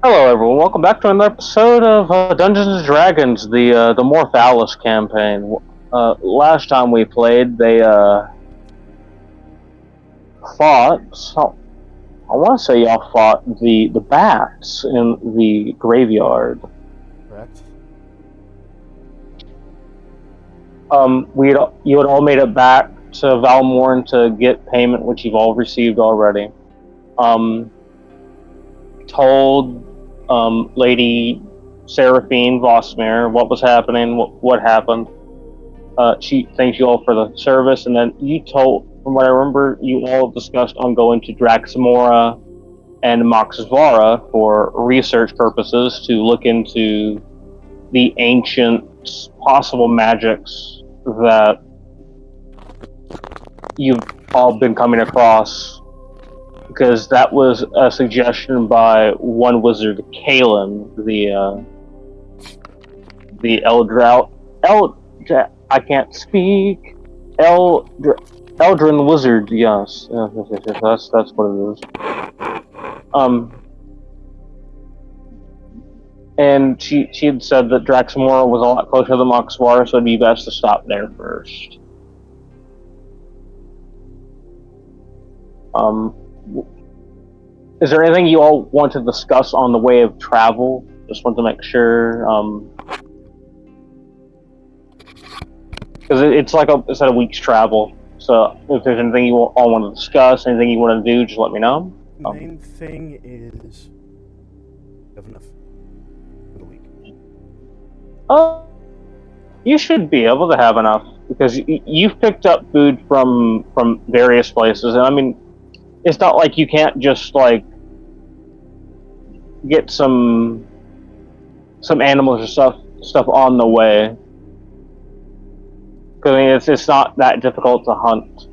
Hello, everyone. Welcome back to another episode of Dungeons and Dragons, the Morphalis campaign. Last time we played, they fought. I want to say y'all fought the bats in the graveyard. Correct. You had all made it back to Valmorn to get payment, which you've all received already. Told Lady Seraphine Vosmere what was happening, what happened. She thanked you all for the service, and then you told, from what I remember, you all discussed on going to Draxamora and Moxvara for research purposes to look into the ancient possible magics that you've all been coming across, because that was a suggestion by one wizard, Kalen, the I can't speak. Eldrin Wizard, yes. That's what it is. And she had said that Draxamora was a lot closer to Moxwara, so it'd be best to stop there first. Is there anything you all want to discuss on the way of travel? Just want to make sure. Because it's like it's a week's travel. So if there's anything you all want to discuss, anything you want to do, just let me know. Main thing is you have enough for the week. You should be able to have enough because you've picked up food from various places, and I mean, it's not like you can't just like get some animals or stuff on the way. Because I mean, it's not that difficult to hunt.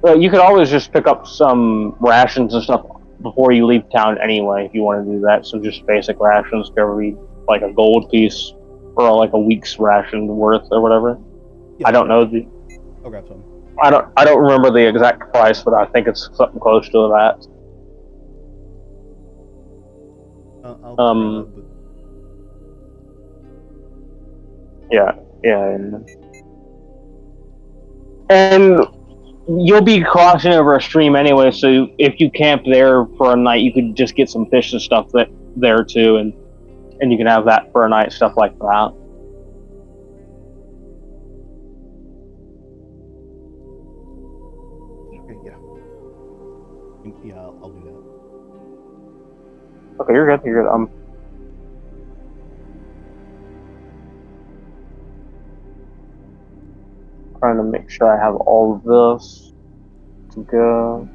But you could always just pick up some rations and stuff before you leave town anyway, if you want to do that. So just basic rations, could like a gold piece or like a week's ration worth or whatever. Yeah, I don't know I'll grab some. I don't remember the exact price, but I think it's something close to that. I'll Yeah. And you'll be crossing over a stream anyway, so if you camp there for a night, you could just get some fish and stuff there too, and you can have that for a night, stuff like that. Okay, yeah. Yeah, I'll do Okay, you're good. Trying to make sure I have all of this to go.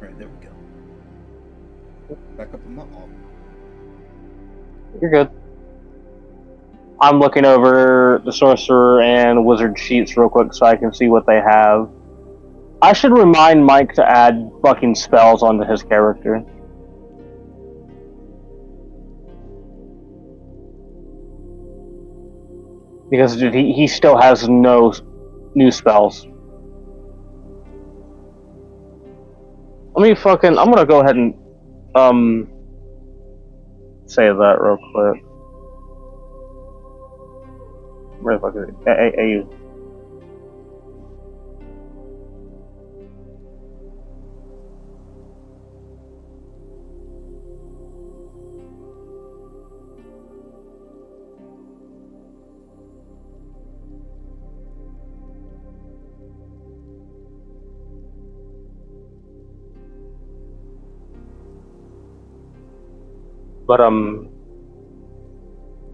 Alright, there we go. Back up in my office. You're good. I'm looking over the sorcerer and wizard sheets real quick so I can see what they have. I should remind Mike to add fucking spells onto his character. Because dude, he still has no new spells. I'm gonna go ahead and say that real quick. Where the fuck is it? Hey, But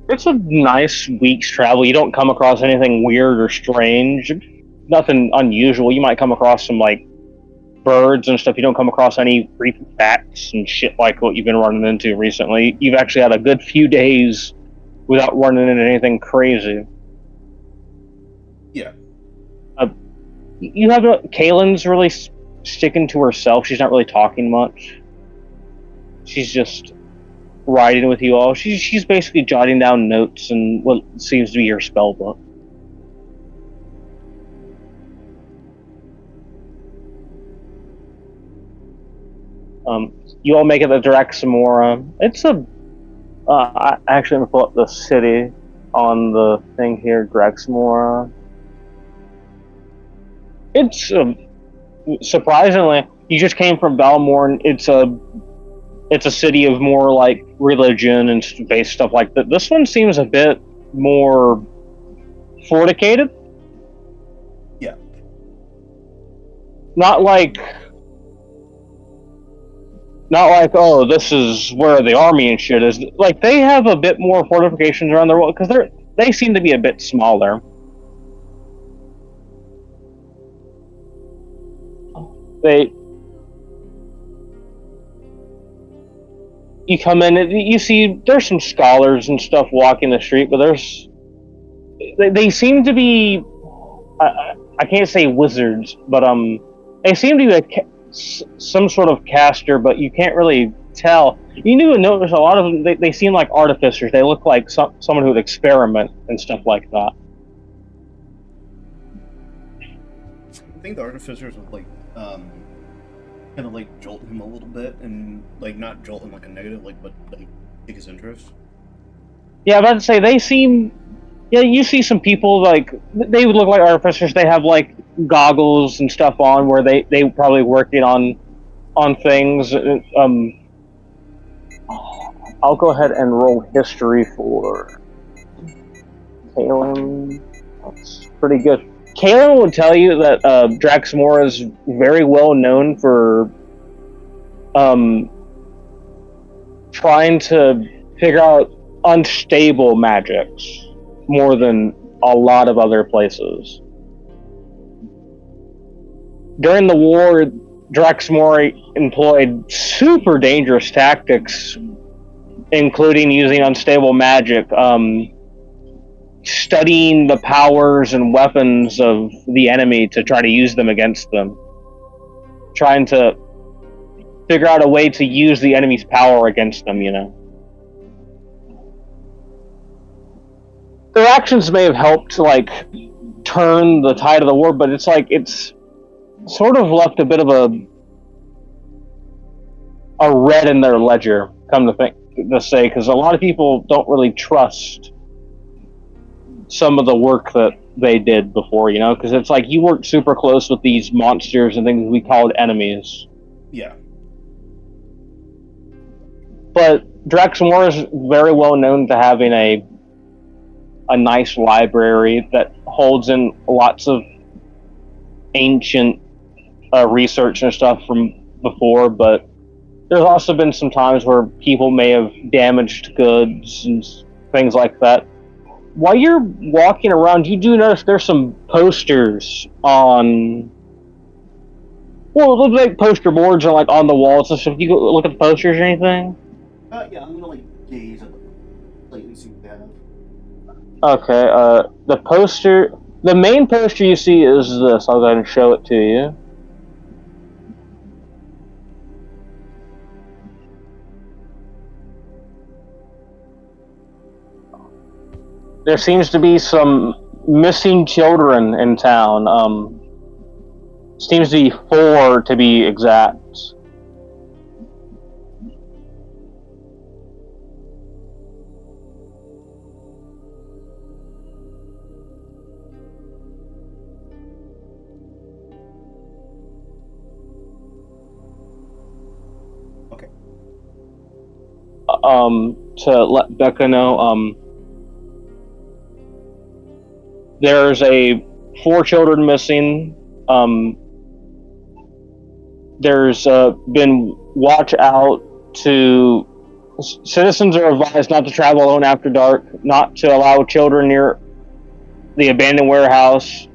it's a nice week's travel. You don't come across anything weird or strange. Nothing unusual. You might come across some like birds and stuff, you don't come across any creepy bats and shit like what you've been running into recently. You've actually had a good few days without running into anything crazy. Yeah. You have Kaylin's really sticking to herself. She's not really talking much. She's just riding with you all. She's basically jotting down notes and what seems to be your spell book. You all make it to Draxamora. It's I actually am gonna pull up the city on the thing here, Draxamora. It's surprisingly, you just came from Balmorn. It's a city of more like religion and based stuff like that. This one seems a bit more fortificated. Yeah. Not like, oh, this is where the army and shit is. Like, they have a bit more fortifications around the world because they seem to be a bit smaller. You come in and you see there's some scholars and stuff walking the street, but they seem to be I can't say wizards, but they seem to be some sort of caster, but you can't really tell. You do notice a lot of them. They seem like artificers. They look like someone who would experiment and stuff like that. I think the artificers would like kind of like jolt him a little bit, and like not jolt him like a negative, like but like take his interest. Yeah, I'm about to say they seem. Yeah, you see some people like they would look like artificers. They have like goggles and stuff on where they probably working on things. I'll go ahead and roll history for Kaylin. That's pretty good. Kaylin will tell you that Draxamora is very well known for trying to figure out unstable magics more than a lot of other places. During the war, Draxamora employed super dangerous tactics, including using unstable magic, studying the powers and weapons of the enemy to try to use them against them, trying to figure out a way to use the enemy's power against them, you know. Their actions may have helped, like, turn the tide of the war, but it's like, it's sort of left a bit of a red in their ledger, come to say, because a lot of people don't really trust some of the work that they did before, you know, because it's like you worked super close with these monsters and things we called enemies. Yeah. But Draxamora is very well known to having a nice library that holds in lots of ancient research and stuff from before, but there's also been some times where people may have damaged goods and things like that. While you're walking around, you do notice there's some posters on, well, it looks like poster boards are like on the walls and stuff. You go look at the posters or anything? Yeah, I'm gonna like gaze at the plate and see what they have. Okay, the main poster you see is this. I'll go ahead and show it to you. There seems to be some missing children in town. Seems to be 4 to be exact. Okay. To let Becca know, there's 4 children missing. There's been watch out to citizens are advised not to travel alone after dark, not to allow children near the abandoned warehouse,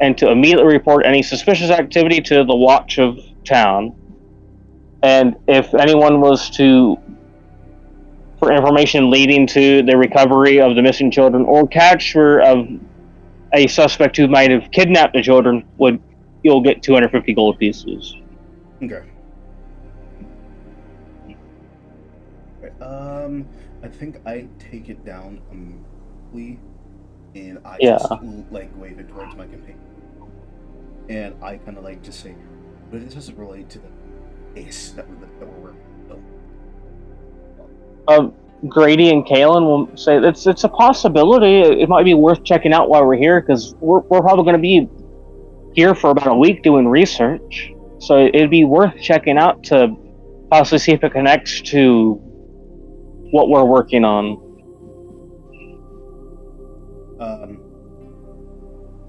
and to immediately report any suspicious activity to the watch of town, and if anyone was to, for information leading to the recovery of the missing children or capture of a suspect who might have kidnapped the children, you'll get 250 gold pieces. Okay. I think I take it down immediately, and I just like wave it towards my companion, and I kind of like just say, "But it doesn't relate to the case that we're working on." Grady and Kalen will say it's a possibility. It might be worth checking out while we're here, because we're probably going to be here for about a week doing research. So it'd be worth checking out to possibly see if it connects to what we're working on.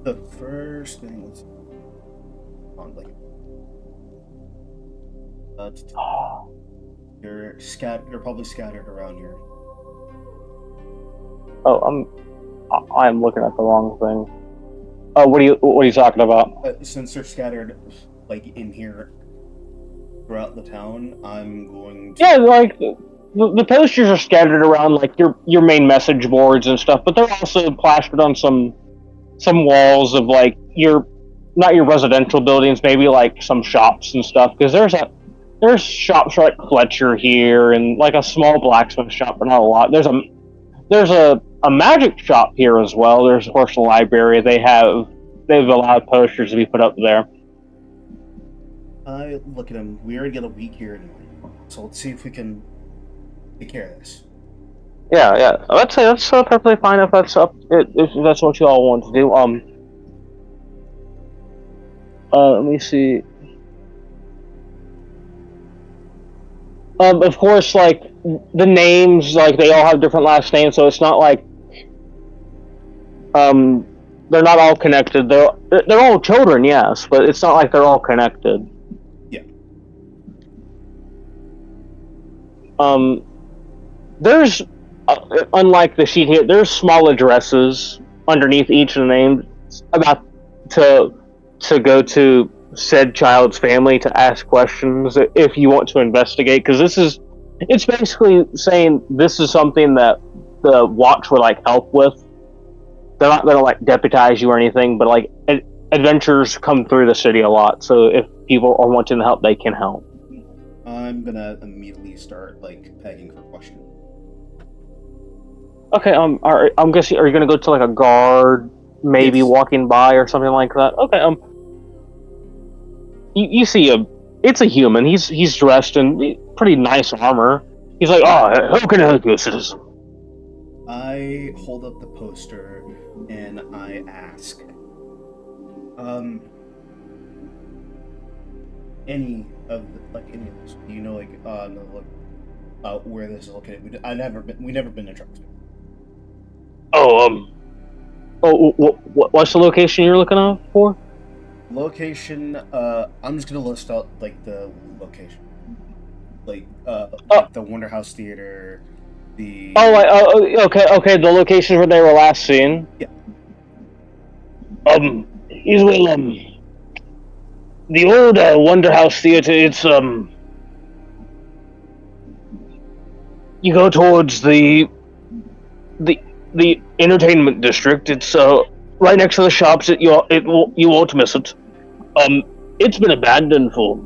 The first thing was on like they're probably scattered around here. Oh, I'm looking at the wrong thing. Oh, what are you talking about? Since they're scattered like in here throughout the town, I'm going to... Yeah, like the posters are scattered around like your main message boards and stuff, but they're also plastered on some walls of like not your residential buildings, maybe like some shops and stuff, because there's shops for like Fletcher here and like a small blacksmith shop, but not a lot. There's a magic shop here as well. There's of course a library. They've allowed posters to be put up there. I look at him. We already got a week here anyway, so let's see if we can take care of this. Yeah. I'd say that's perfectly fine if that's what you all want to do. Let me see. Of course, like the names, like they all have different last names, so it's not like they're not all connected. They're all children, yes, but it's not like they're all connected. Yeah. There's unlike the sheet here, there's small addresses underneath each of the names about to go to said child's family to ask questions if you want to investigate, because it's basically saying this is something that the watch would like help with. They're not gonna like deputize you or anything, but like adventurers come through the city a lot, so if people are wanting to help, they can help. I'm gonna immediately start like pegging for questions. Okay, I'm guessing, are you gonna go to like a guard, maybe Yes. walking by or something like that? Okay, you see it's a human. He's dressed in pretty nice armor. He's like, how can I help you, citizen? I hold up the poster and I ask, any of this? Do you know where this is located? We never been to Truxton. What's the location you're looking out for? Location, I'm just gonna list out like the location, like the Wonder House Theater, the... Okay, the locations where they were last seen. Yeah. The old Wonder House Theater. It's you go towards the entertainment district. It's right next to the shops. You won't miss it. It's been abandoned for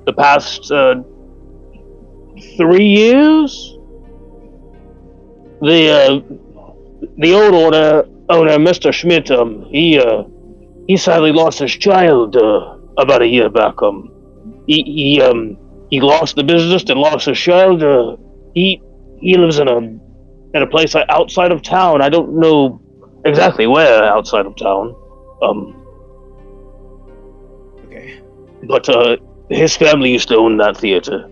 the past 3 years. The old owner, Mr. Schmidt, he sadly lost his child about a year back. He lost the business and lost his child. He lives in a place outside of town. I don't know exactly where outside of town. Okay. But his family used to own that theater.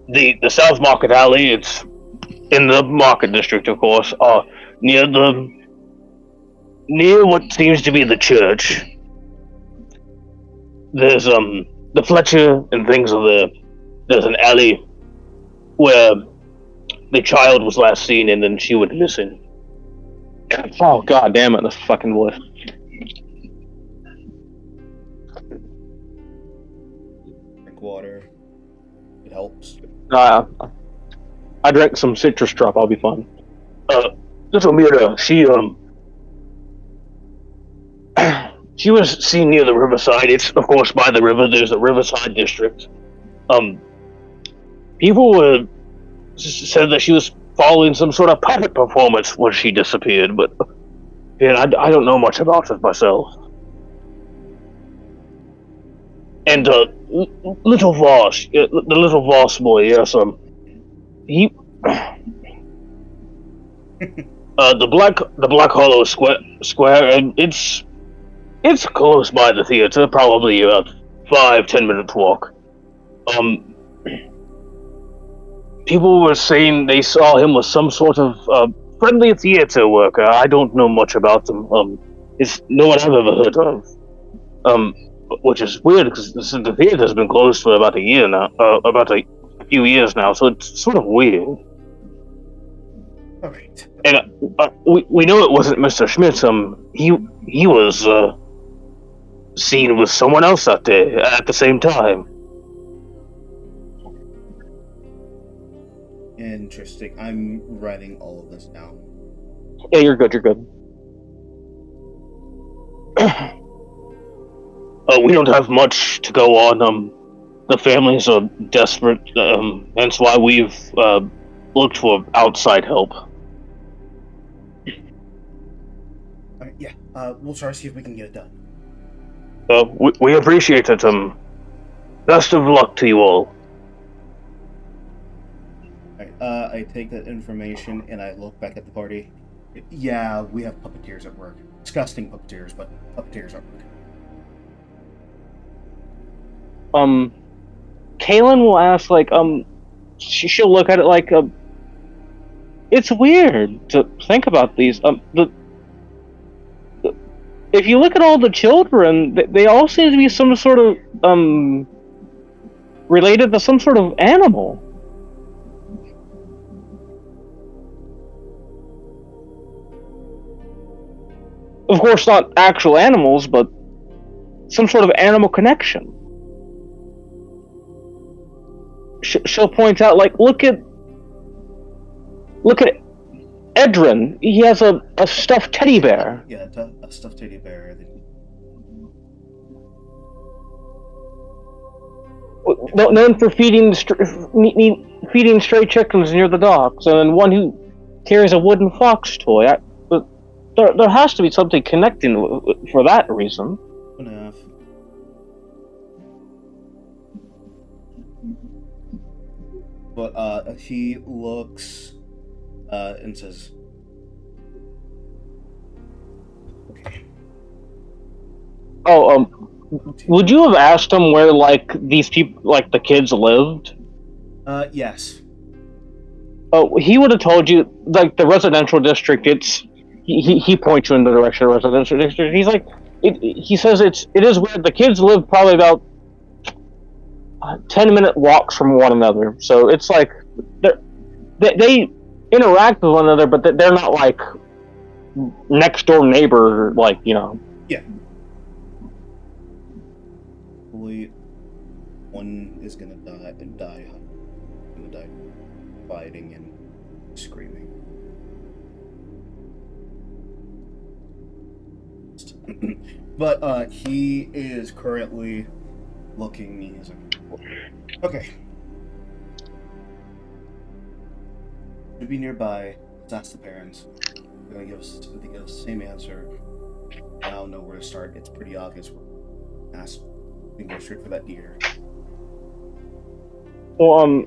The South Market Alley, it's in the Market District, of course, near what seems to be the church. There's the Fletcher and things are there. There's an alley where the child was last seen, and then she went missing. Oh, god damn it, this fucking voice. water. It helps. I drank some citrus drop. I'll be fine. Little Mira, she was seen near the riverside. It's of course by the river. There's a riverside district. People said that she was following some sort of puppet performance when she disappeared, but yeah, I don't know much about it myself. And little Voss, the little Voss boy, yes, he, the Black Hollow Square, and it's close by the theater, probably about 5-10 minutes walk. People were saying they saw him with some sort of friendly theater worker. I don't know much about them. It's no one I've ever heard of. Which is weird because the theater's been closed for about a year now, about a few years now. So it's sort of weird. All right. And we know it wasn't Mr. Schmidt. He was seen with someone else out there at the same time. Interesting. I'm writing all of this down. Yeah, you're good. You're good. We don't have much to go on. The families are desperate, hence why we've looked for outside help. Yeah, we'll try to see if we can get it done. We appreciate it. Best of luck to you all. Alright, I take that information and I look back at the party. Yeah, we have puppeteers at work. Disgusting puppeteers, but puppeteers at work. Kaylin will ask, like, she'll look at it like, it's weird to think about these. If you look at all the children, they all seem to be some sort of, related to some sort of animal. Of course, not actual animals, but some sort of animal connection. She'll point out, like, look at Edrin. He has a stuffed teddy bear. Yeah, a stuffed teddy bear. Known for feeding stray chickens near the docks, and then one who carries a wooden fox toy. There has to be something connecting for that reason. Enough. But he looks and says, "Okay." Oh, would you have asked him where, like, these people, like the kids, lived? Yes. Oh, he would have told you, like, the residential district. He points you in the direction of the residential district. He's like, he says it is weird. The kids live probably about 10-minute walks from one another. So it's like they interact with one another, but they're not like next door neighbor, like, you know. Yeah. Hopefully, one is gonna die fighting and screaming. But he is currently looking. He's like, okay. Should be nearby. Let's ask the parents. They're gonna give us the same answer. I don't know where to start. It's pretty obvious. We can go straight for that deer. Well,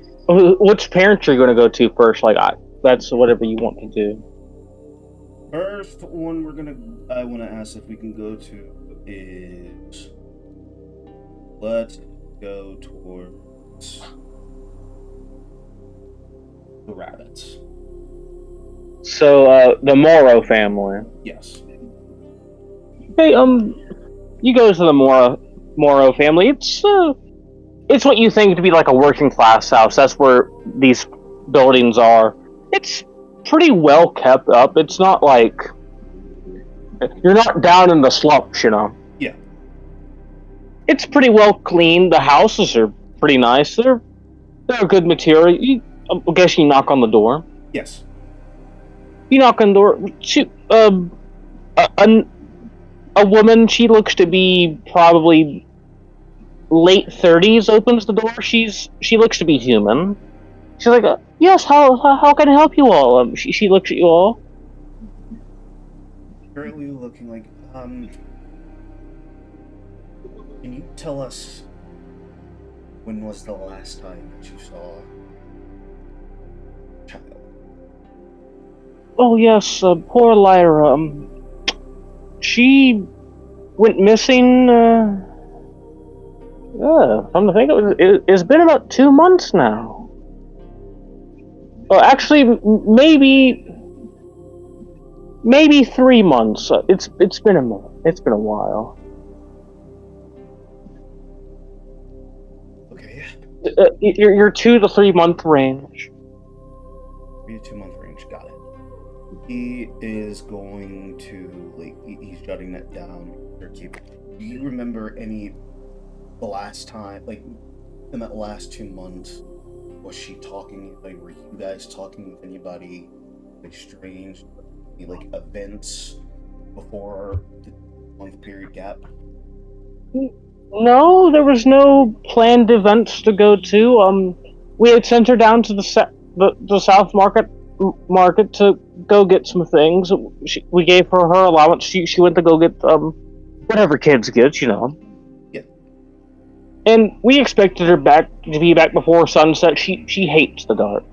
which parents are you going to go to first? Like, that's whatever you want to do. First one I want to ask if we can go to is, let's go towards the rabbits. So, the Morrow family. Yes. Hey, you go to the Morrow family. It's what you think to be like a working class house. That's where these buildings are. It's pretty well kept up. It's not like you're not down in the slumps, you know. Yeah. It's pretty well cleaned. The houses are pretty nice. They're a good material. I guess you knock on the door. Yes. You knock on the door. A woman. She looks to be probably late 30s. Opens the door. She looks to be human. She's like, yes. How can I help you all? She looks at you all. Currently looking like, can you tell us when was the last time that you saw a child? Oh yes, poor Lyra. She went missing. Come to think of it, it's been about 2 months now. Well, actually, maybe 3 months. It's been a minute. It's been a while. Okay. You're 2 to 3 month range. 3 to 2 month range. Got it. He is going to he's jotting that down. Do you remember any the last time, in that last 2 months, was she talking? Were you guys talking with anybody strange? Any events before the month period gap? No, there was no planned events to go to. We had sent her down to the South Market to go get some things. We gave her allowance. She went to go get whatever kids get, Yeah. And we expected her to be back before sunset. She hates the dark.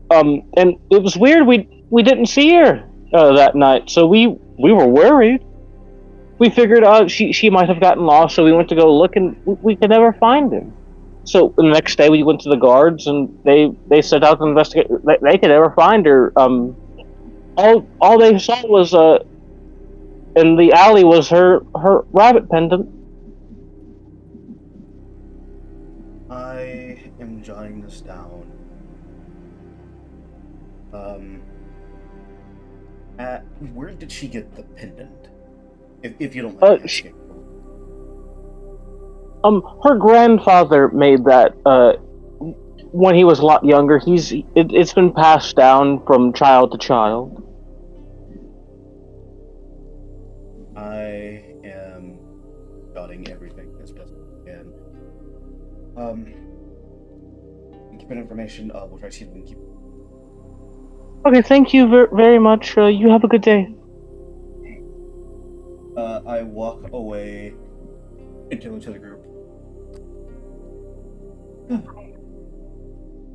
And it was weird. We didn't see her that night, so we were worried. We figured she might have gotten lost, so we went to go look, and we could never find her. So the next day we went to the guards, and they set out to investigate. They could never find her. All they saw was in the alley was her rabbit pendant. I am jotting this down. Where did she get the pendant? If you don't mind asking. Her grandfather made that when he was a lot younger. It's been passed down from child to child. I am jotting everything as best I can. Keep that information. We'll try to see if we can keep. Okay, thank you very much. You have a good day. I walk away into the group.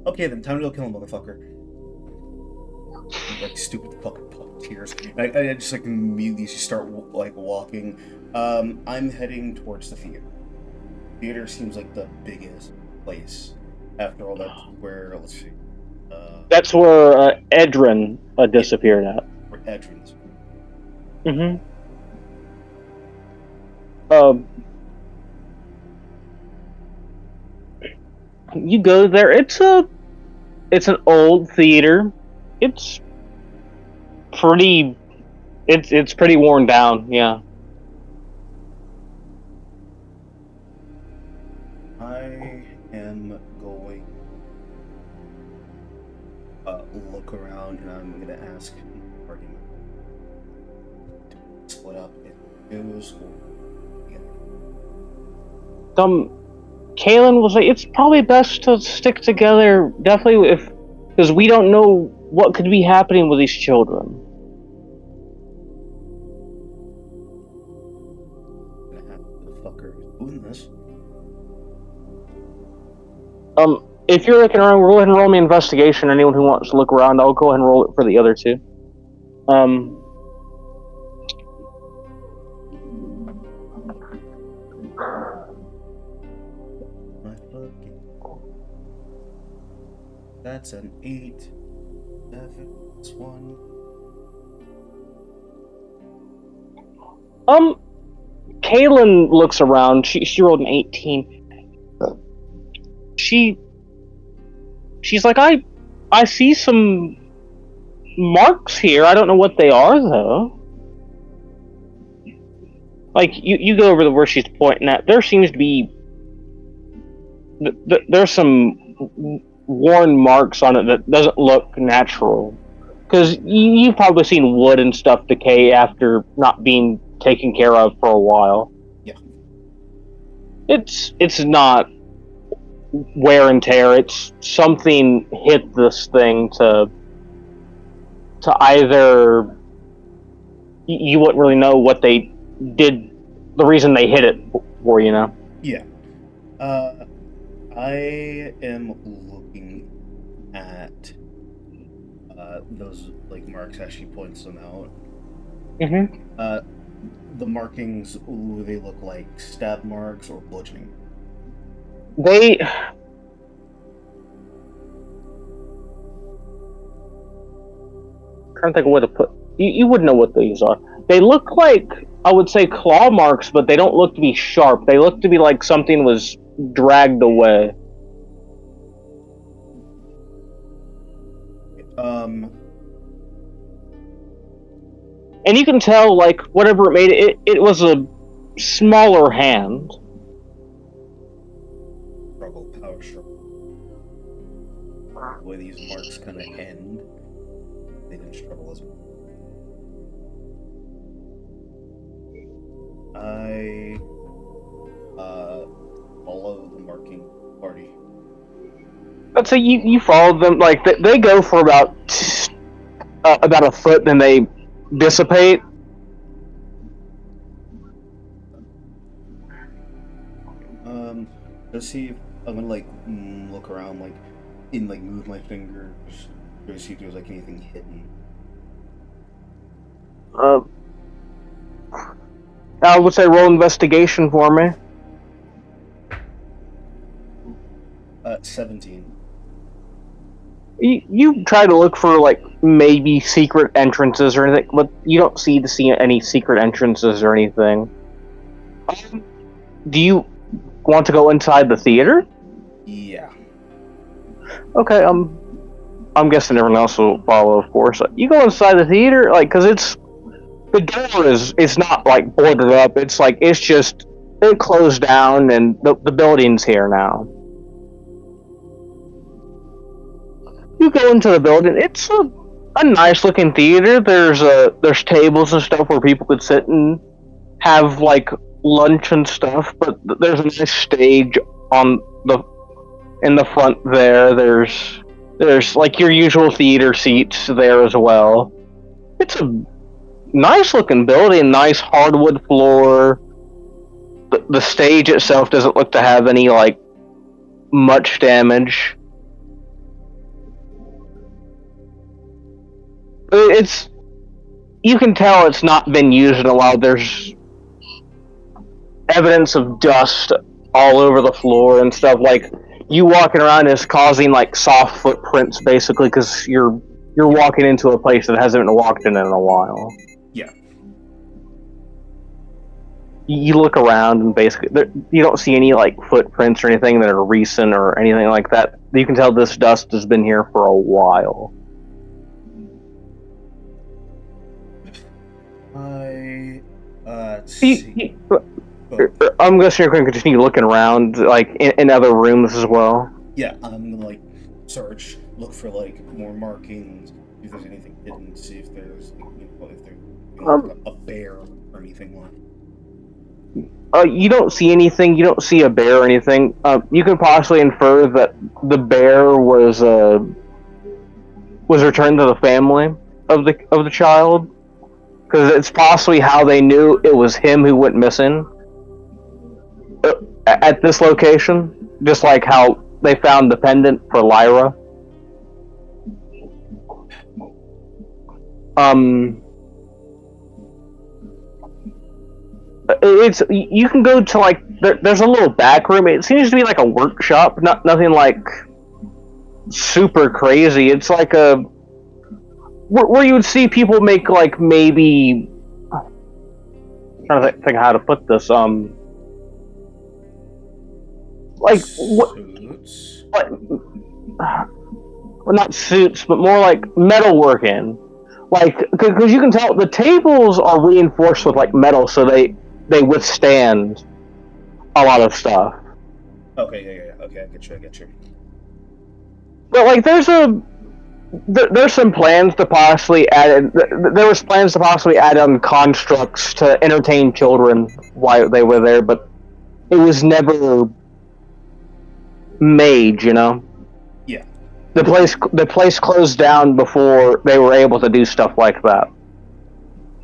Okay, then time to go kill him, motherfucker. Stupid fucking puppeteers. I just immediately start walking. I'm heading towards the theater. Theater seems like the biggest place. After all, that's where, let's see. That's where Edrin disappeared at. Where Edrin's. Mm-hmm. You go there. It's an old theater. It's pretty. It's pretty worn down. Yeah. I am going look around, and I'm gonna ask party to split up in twos or Kalen was like, it's probably best to stick together. Definitely, because we don't know what could be happening with these children. I'm gonna have the fucker who's doing this. If you're looking around, we'll go ahead and roll me investigation. Anyone who wants to look around, I'll go ahead and roll it for the other two. That's an 8. 7 plus 1. Kaylin looks around. She rolled an 18. She's like, I see some marks here. I don't know what they are though. like you go over to where she's pointing at. There seems to be there's some worn marks on it that doesn't look natural. Because you've probably seen wood and stuff decay after not being taken care of for a while. Yeah. It's not wear and tear. It's something hit this thing to either you wouldn't really know what they did, the reason they hit it for, you know. Yeah. I am looking at those like marks as she points them out. Mm-hmm. The markings, they look like stab marks or bludgeoning. They trying to think of what to put. You would know what these are. They look like, I would say, claw marks, but they don't look to be sharp. They look to be like something was dragged away. And you can tell, like, whatever it made it was a smaller hand. Struggle, power struggle. The way these marks kind of end, they didn't struggle as much. I follow the marking party. I'd say you follow them. Like they go for about a foot, then they dissipate. Let's see if I'm gonna like look around, like move my fingers to see if there's like anything hidden. I would say roll investigation for me. 17. You try to look for like maybe secret entrances or anything, but you don't see any secret entrances or anything. Do you want to go inside the theater? Yeah. Okay. I'm guessing everyone else will follow, of course. You go inside the theater, like, because the door is not like boarded up. It's like it closed down, and the building's here now. You go into the building. It's a nice looking theater. There's tables and stuff where people could sit and have like lunch and stuff. But there's a nice stage in the front there. There's like your usual theater seats there as well. It's a nice looking building, nice hardwood floor. The stage itself doesn't look to have any like much damage. You can tell it's not been used in a while. There's evidence of dust all over the floor and stuff. Like you walking around is causing like soft footprints, basically, because you're walking into a place that hasn't been walked in a while. Yeah. You look around and basically you don't see any like footprints or anything that are recent or anything like that. You can tell this dust has been here for a while. Let's see. I'm guessing you're going to continue looking around, like in other rooms as well. Yeah, I'm gonna like search, look for like more markings, if there's anything hidden, see if there's a bear or anything like. You don't see anything. You don't see a bear or anything. You can possibly infer that the bear was returned to the family of the child, because it's possibly how they knew it was him who went missing at this location, just like how they found the pendant for Lyra. You can go to like there's a little back room. It seems to be like a workshop, nothing like super crazy. It's like a where you would see people make like maybe I'm trying to think how to put this. Like Suits. Well, not suits, but more like metalworking. Like, because you can tell the tables are reinforced with like metal, so they they withstand a lot of stuff. Okay, yeah. Okay, I get you. But like, there's some plans to possibly add. There was plans to possibly add on constructs to entertain children while they were there, but it was never made. You know. Yeah. The place closed down before they were able to do stuff like that.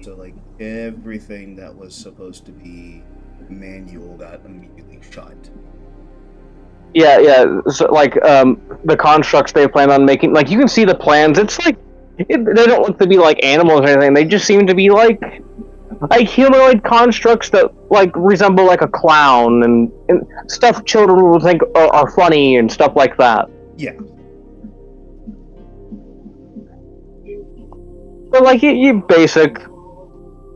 So like everything that was supposed to be manual got immediately shut. Yeah. So, like, the constructs they plan on making, like, you can see the plans. It's like they don't look to be like animals or anything. They just seem to be like humanoid constructs that like resemble like a clown and stuff children will think are funny and stuff like that. Yeah. But like you basic,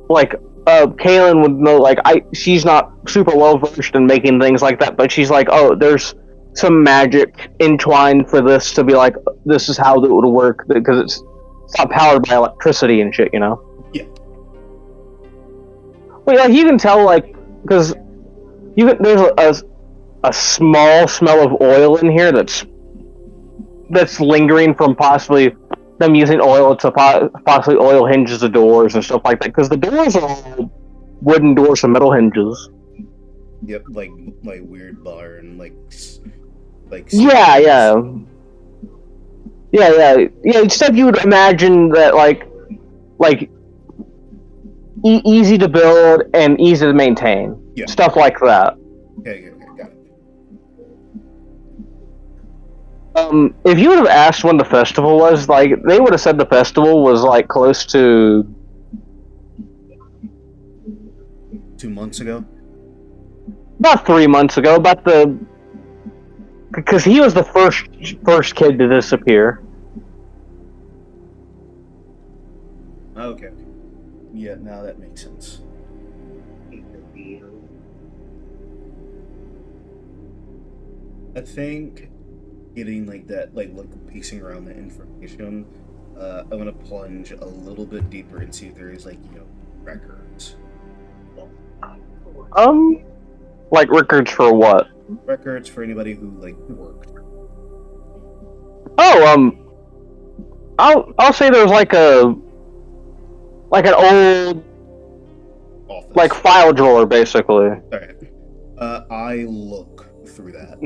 like Kaylin would know. Like she's not super well versed in making things like that, but she's like, oh, there's some magic entwined for this to be like, this is how it would work because it's not powered by electricity and shit, you know. Yeah. Well, like you can tell, like, because there's a small smell of oil in here that's lingering from possibly them using oil to possibly oil hinges the doors and stuff like that, because the doors are all wooden doors and metal hinges. Yep, like weird bar and like yeah. Stuff you would imagine that like easy to build and easy to maintain. Yeah. Stuff like that. Okay, got it. If you would have asked when the festival was, like, they would have said the festival was like close to 2 months ago. About 3 months ago, because he was the first kid to disappear. Okay. Yeah, now that makes sense. I think getting like that, like piecing around the information, I'm gonna plunge a little bit deeper and see if there is records. Like records for what? Records for anybody who worked. Oh, I'll say there's like an old Office. like file drawer basically. Alright. I look through that.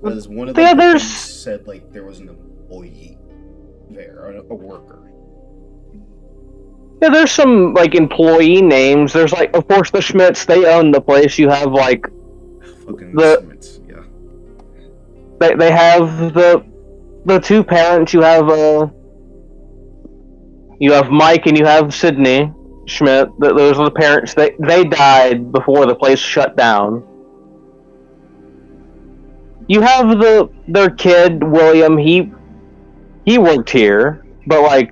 Because one of the things said there was an employee there, a worker. Yeah, there's some employee names. There's of course the Schmidts. They own the place. You have fucking Schmidts. Yeah. They have the two parents. You have Mike and you have Sydney Schmidt. Those are the parents. They died before the place shut down. You have their kid William. He worked here, but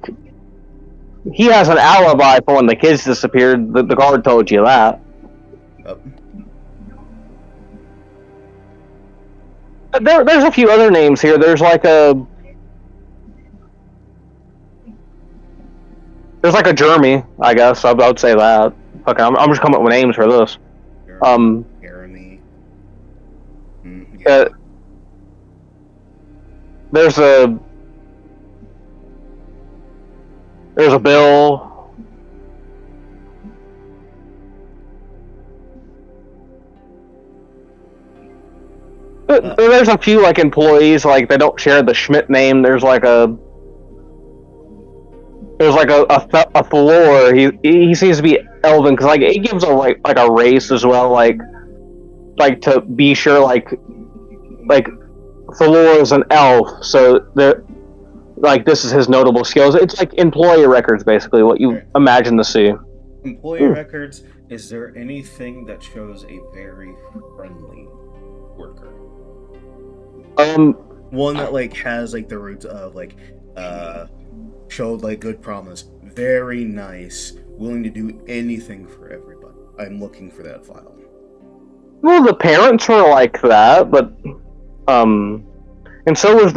he has an alibi for when the kids disappeared. The guard told you that. Yep. There's a few other names here. There's a Jeremy, I guess. I would say that. Okay, I'm just coming up with names for this. Jeremy. Yeah. There's a Bill. There's a few employees they don't share the Schmidt name. There's a Floor. He seems to be Elven because it gives a a race as well to be sure Thalor is an elf, so this is his notable skills. It's employee records, basically, what you imagine to see. Employee records, is there anything that shows a very friendly worker? One that has the roots of showed good promise, very nice, willing to do anything for everybody. I'm looking for that file. Well, the parents were like that, but and so was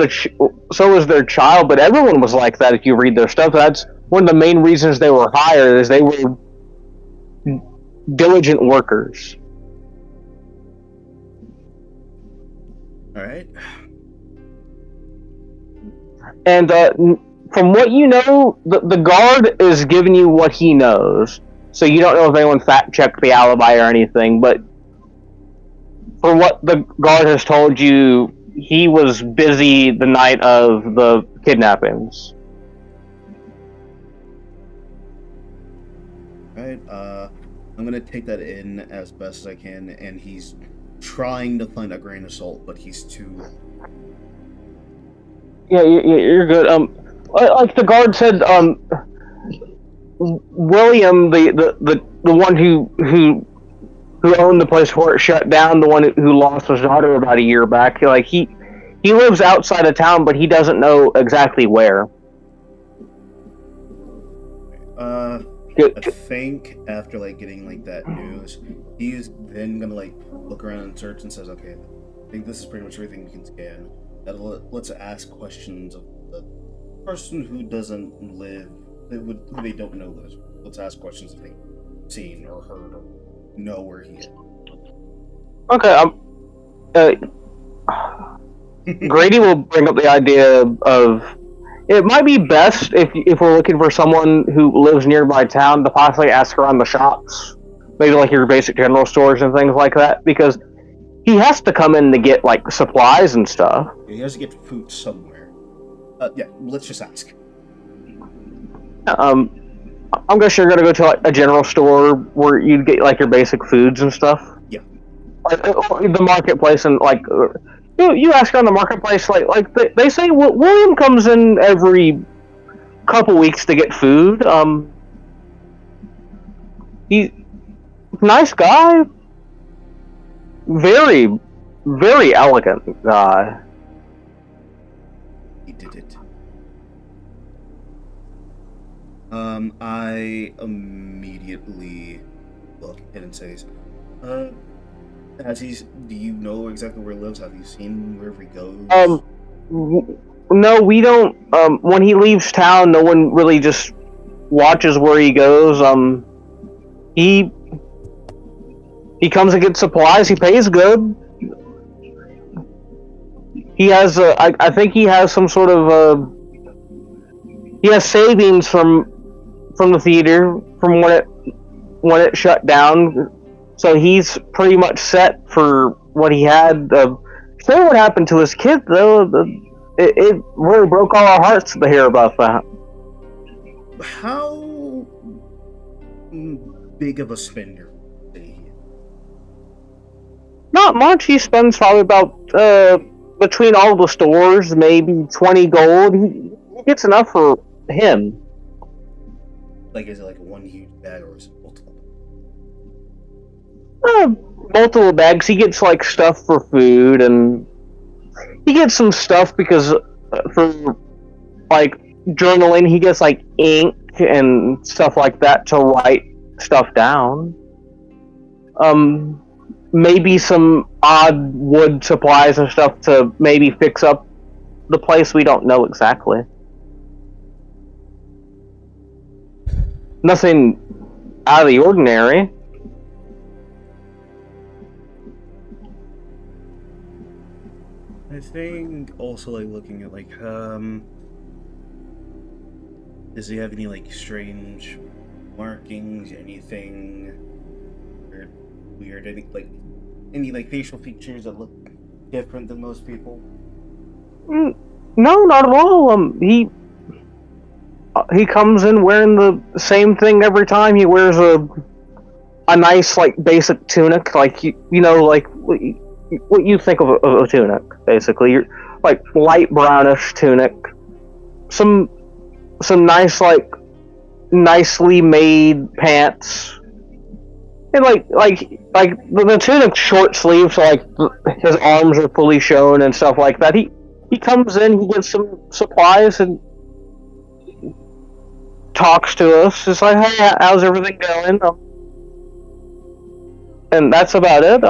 their child. But everyone was like that. If you read their stuff, that's one of the main reasons they were hired. Is they were diligent workers. All right. And from what you know, the guard is giving you what he knows. So you don't know if anyone fact checked the alibi or anything, but from what the guard has told you, he was busy the night of the kidnappings. All right. I'm gonna take that in as best as I can, and he's trying to find a grain of salt, but he's too. Yeah, you're good. Like the guard said, William, the one who owned the place before it shut down, the one who lost his daughter about a year back. Like he lives outside of town, but he doesn't know exactly where. I think after like getting like that news, he's then gonna like look around and search and says, "Okay, I think this is pretty much everything we can scan. Let's ask questions of the person who doesn't live, who they don't know lives. Let's ask questions if they've seen or heard or know where he is." Okay. Grady will bring up the idea of it might be best if we're looking for someone who lives nearby town to possibly ask around the shops, maybe like your basic general stores and things like that, because he has to come in to get like supplies and stuff. Yeah, he has to get food somewhere. Yeah, let's just ask. I'm guessing you're gonna go to like a general store where you get like your basic foods and stuff. Yeah. Like the marketplace and like you ask on the marketplace like they say William comes in every couple weeks to get food. He's nice guy, very very elegant guy. He did it. I immediately look ahead and says, do you know exactly where he lives? Have you seen wherever he goes? No, we don't. When he leaves town, no one really just watches where he goes. He comes and gets supplies. He pays good. He has, I think he has some sort of, he has savings from the theater from when it shut down. So he's pretty much set for what he had. Sure, what happened to his kid though? It really broke all our hearts to hear about that. How big of a spender is he? Not much. He spends probably about between all the stores, maybe 20 gold. He gets enough for him. Like, is it like one huge bag or is it multiple? Multiple bags. He gets like stuff for food, and he gets some stuff because for like journaling, he gets like ink and stuff like that to write stuff down. Maybe some odd wood supplies and stuff to maybe fix up the place. We don't know exactly. Nothing out of the ordinary. I think also like looking at like does he have any like strange markings, anything weird, any like facial features that look different than most people? No, not at all. He comes in wearing the same thing every time. He wears a nice like basic tunic, like you know, like what you think of a tunic, basically. You're like light brownish tunic, some nice like nicely made pants, and like the tunic's short sleeve, so like his arms are fully shown and stuff like that. He comes in, he gets some supplies and talks to us. It's like, hey, how's everything going? And that's about it.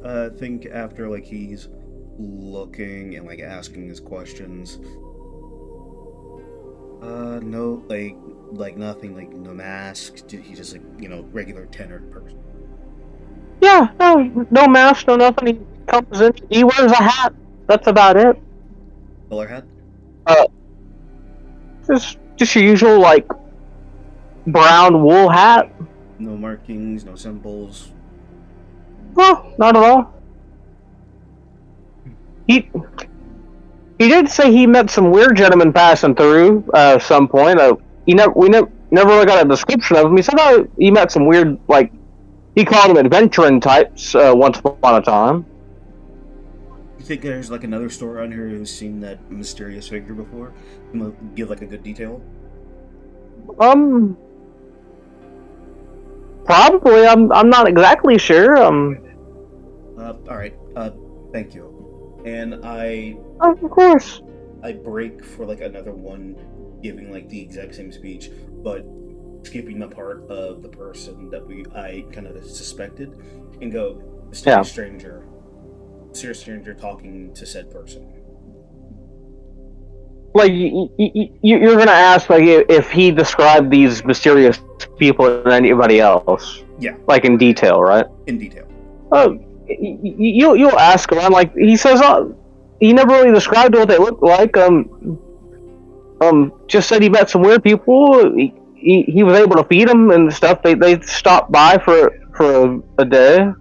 I think after like he's looking and like asking his questions, no, like like nothing, like no mask. He just like regular tenured person. Yeah, no mask, no nothing. He comes in. He wears a hat. That's about it. Color hat. Uh, just your usual like brown wool hat. No markings, no symbols. No, not at all. He did say he met some weird gentlemen passing through some point. We never really got a description of him. He said he met some weird, like, he called them adventuring types once upon a time. You think there's like another store on here who's seen that mysterious figure before? Give like a good detail. Probably. I'm not exactly sure. All right. Thank you. And Of course. I break for like another one, giving like the exact same speech, but skipping the part of the person that I kind of suspected, and go, mysterious stranger talking to said person. Like you're gonna ask like if he described these mysterious people to anybody else. Yeah. Like in detail, right? In detail. You'll ask around. Like he says, he never really described what they looked like. Just said he met some weird people. He was able to feed them and stuff. They stopped by for a day,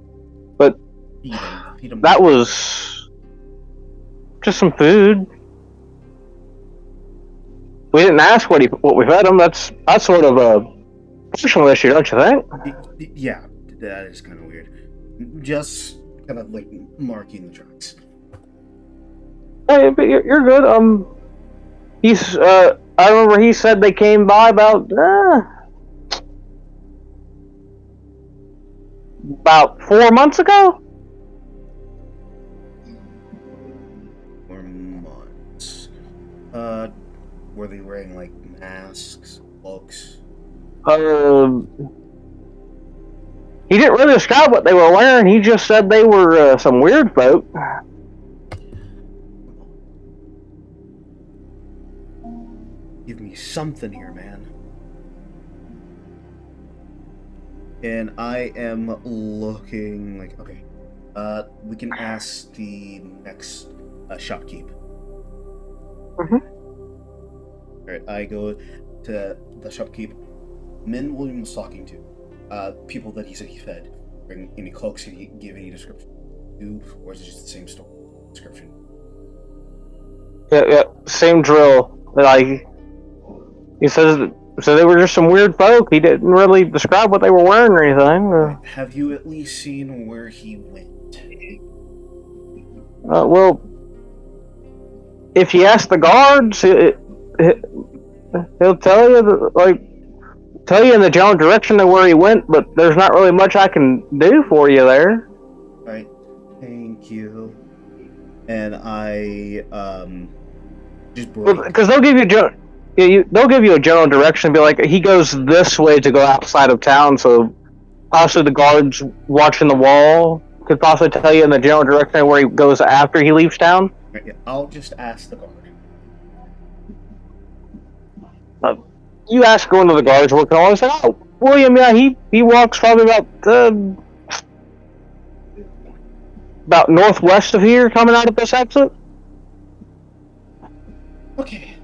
but Feed them. that was just some food. We didn't ask what we fed him. That's sort of a personal issue, don't you think? Yeah, that is kind of weird. Just kind of like marking the tracks. Hey, but you're good. I remember he said they came by about 4 months ago. 4 months. Were they wearing like masks, cloaks? He didn't really describe what they were wearing. He just said they were some weird folk. Give me something here, man. And I am looking like, okay, we can ask the next shopkeep. Alright, I go to the shopkeep. Men William was talking to, people that he said he fed. Bring any cloaks? Did he give any description? Or is it just the same story description? Yeah, same drill. Like he says, so they were just some weird folk. He didn't really describe what they were wearing or anything. Have you at least seen where he went? Well, if you ask the guards, he'll tell you in the general direction of where he went, but there's not really much I can do for you there. Alright, thank you. And I, just break. Because they'll give you a general direction and be like, he goes this way to go outside of town, so possibly the guards watching the wall could possibly tell you in the general direction where he goes after he leaves town. Right, yeah, I'll just ask the guard. You ask one of the guards working on it, say, oh, William, yeah, he walks probably about northwest of here, coming out of this exit. Okay.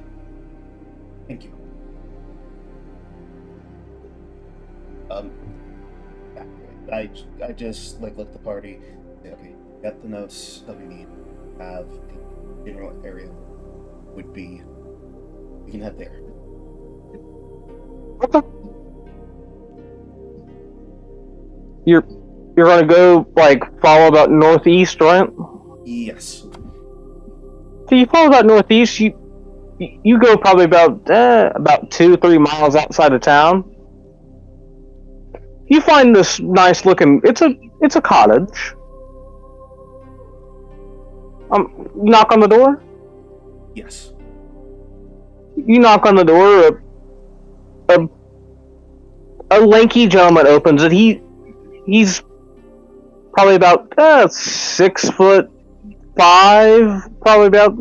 Thank you. I just like look at the party. Say, okay, got the notes that we need. Have the general area would be. We can head there. Okay. You're gonna go follow about northeast, right? Yes. So you follow about northeast. You go probably about 2-3 miles outside of town. You find this nice looking. It's a cottage. Knock on the door. Yes. You knock on the door. A lanky gentleman opens it. He's probably about 6'5", probably about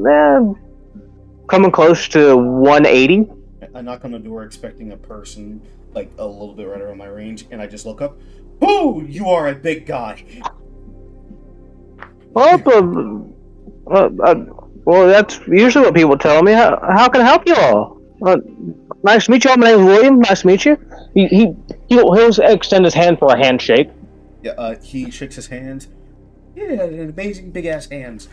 coming close to 180. I knock on the door expecting a person like a little bit right around my range, and I just look up. Boo! You are a big guy. Well, well, that's usually what people tell me. How can I help you all? Nice to meet you all. My name is William. Nice to meet you. He'll extend his hand for a handshake. Yeah, he shakes his hands. Yeah, an amazing big ass hands.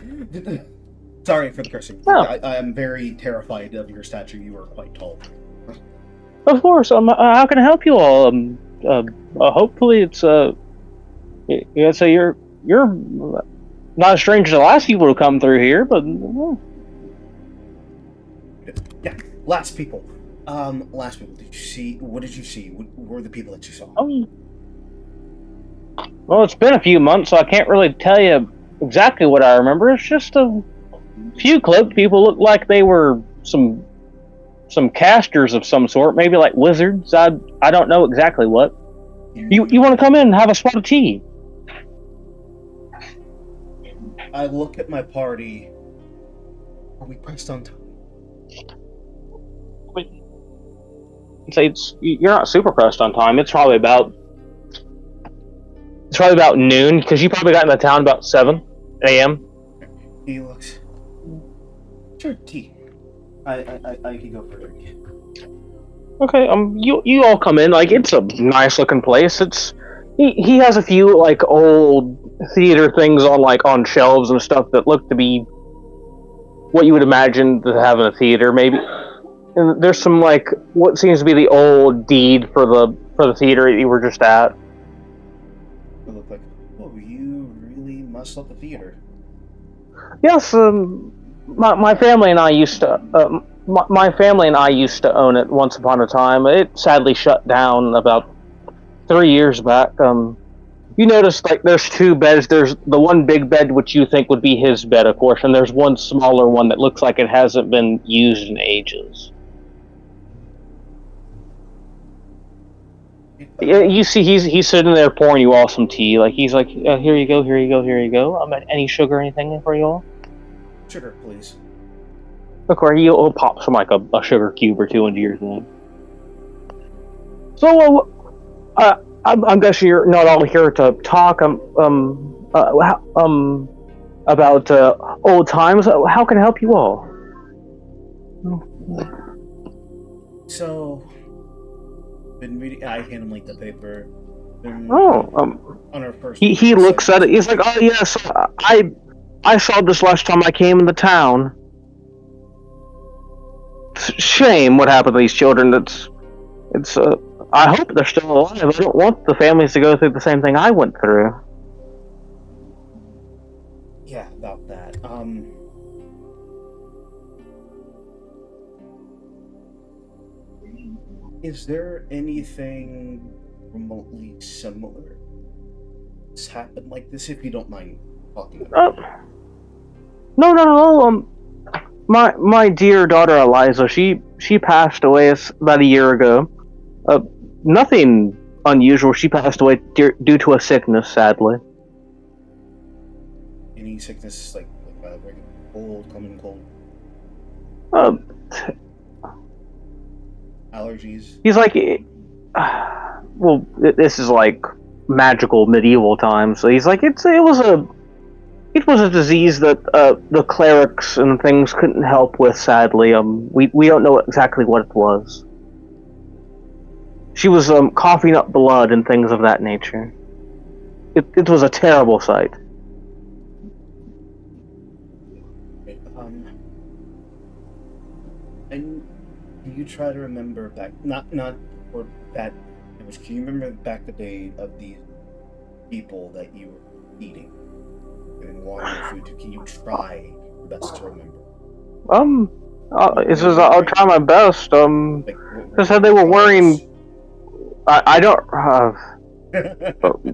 Sorry for the cursing. Oh. I am very terrified of your stature. You are quite tall. Of course. How can I help you all? Hopefully it's yeah. So you're not a stranger to the last people who come through here, but Yeah, last people. Last people. Did you see? What did you see? What were the people that you saw? Well, it's been a few months, so I can't really tell you exactly what I remember. It's just a few cloaked people. Looked like they were some casters of some sort, maybe like wizards. I don't know exactly what. You want to come in and have a spot of tea? I look at my party. Are we pressed on time? You're not super pressed on time. It's probably about noon because you probably got in the town about 7 a.m. He looks. Sure, tea. I can go for it. Okay, you all come in. Like, it's a nice looking place. He has a few like old theater things on shelves and stuff that look to be what you would imagine to have in a theater, maybe. And there's some like what seems to be the old deed for the theater that you were just at. I look like, oh, you really must love the theater. Yes, my family and I used to my family and I used to own it once upon a time. It sadly shut down about 3 years back. You notice like there's 2 beds. There's the one big bed which you think would be his bed, of course, and there's one smaller one that looks like it hasn't been used in ages. Yeah, you see, he's sitting there pouring you all some tea. Like he's like, here you go, here you go, here you go. Any sugar, anything for you all? Sugar, please. Of course, he'll pop some like a sugar cube or 2 into your thing. So, I'm guessing you're not all here to talk about old times. How can I help you all? So, been reading. I hand him like the paper. On our first. He looks at it. He's like, oh yes, I saw this last time I came in the town. Shame what happened to these children. It's I hope they're still alive. I don't want the families to go through the same thing I went through. Yeah, about that. Is there anything remotely similar that's happened like this? If you don't mind talking about it. No. My dear daughter Eliza, she passed away about a year ago. Nothing unusual. She passed away due to a sickness, sadly. Any sickness like cold, common cold? Allergies? He's like, well, this is like magical medieval times. So he's like, it was a disease that the clerics and things couldn't help with. Sadly, we don't know exactly what it was. She was coughing up blood and things of that nature. It was a terrible sight. And you try to remember back, not for that. Can you remember back the day of these people that you were eating and wanting your food to? Can you try your best to remember? I'll try my best. They said they were wearing. I don't.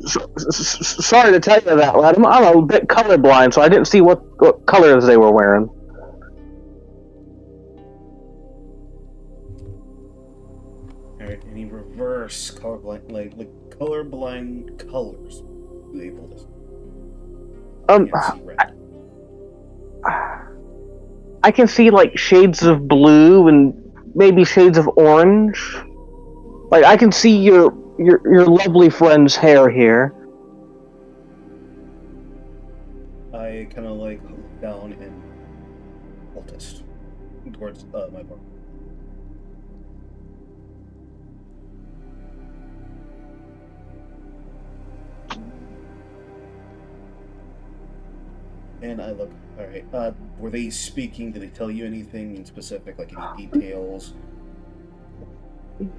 Sorry to tell you that, lad. I'm a bit colorblind, so I didn't see what colors they were wearing. Alright, any reverse colorblind, like colorblind colors? You able to? I can see like shades of blue and maybe shades of orange. Like I can see your lovely friend's hair here. I kind of like look down and cultist towards my partner. And I look, alright, were they speaking? Did they tell you anything in specific, like any details? You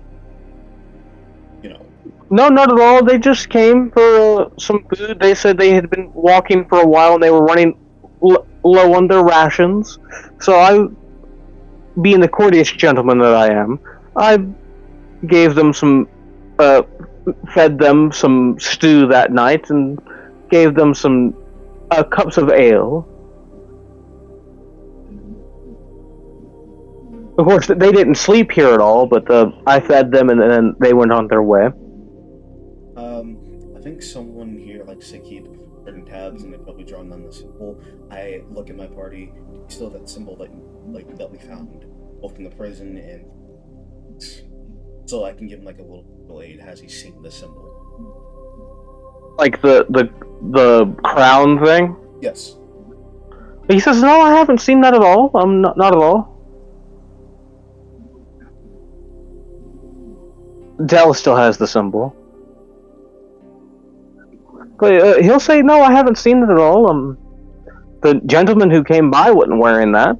know. No, not at all. They just came for some food. They said they had been walking for a while and they were running low on their rations. So I, being the courteous gentleman that I am, I gave them some, fed them some stew that night and gave them some cups of ale. Of course, they didn't sleep here at all, but I fed them and then they went on their way. I think someone here likes to keep certain tabs, and they've probably drawn down the symbol. I look at my party, still that symbol that we found, both in the prison and so I can give him like a little blade. Has he seen the symbol? Like the crown thing? Yes. He says, "No, I haven't seen that at all. Not at all." Dell still has the symbol. But he'll say, "No, I haven't seen it at all. The gentleman who came by wasn't wearing that.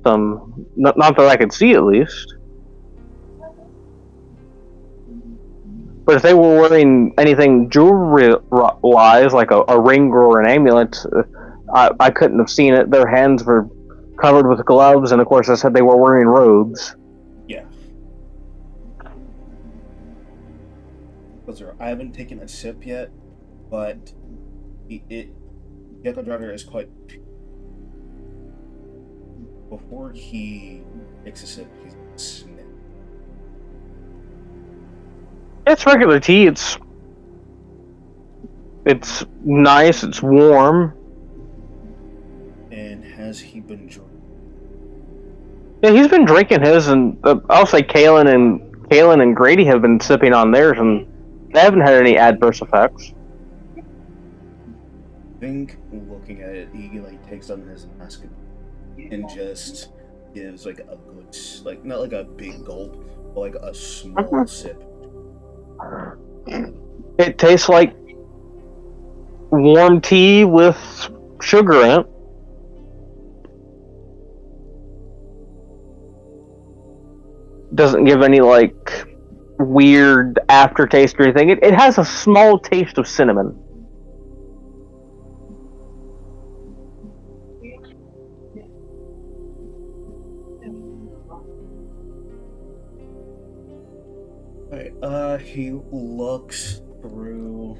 Not that I could see, at least. But if they were wearing anything jewelry-wise, like a ring or an amulet, I couldn't have seen it. Their hands were covered with gloves, and of course, I said they were wearing robes." Yeah. I haven't taken a sip yet, but Gecko Driver is quite. Before he takes a sip, he's gonna sniff. It's regular tea. It's nice. It's warm. And has he been drinking? Yeah, he's been drinking his, and I'll say Kalen and Grady have been sipping on theirs, and they haven't had any adverse effects. I think looking at it, he takes on his mask and just gives like a good, not like a big gulp, but like a small sip. It tastes like warm tea with sugar in it. Doesn't give any weird aftertaste or anything. It has a small taste of cinnamon. Alright, he looks through.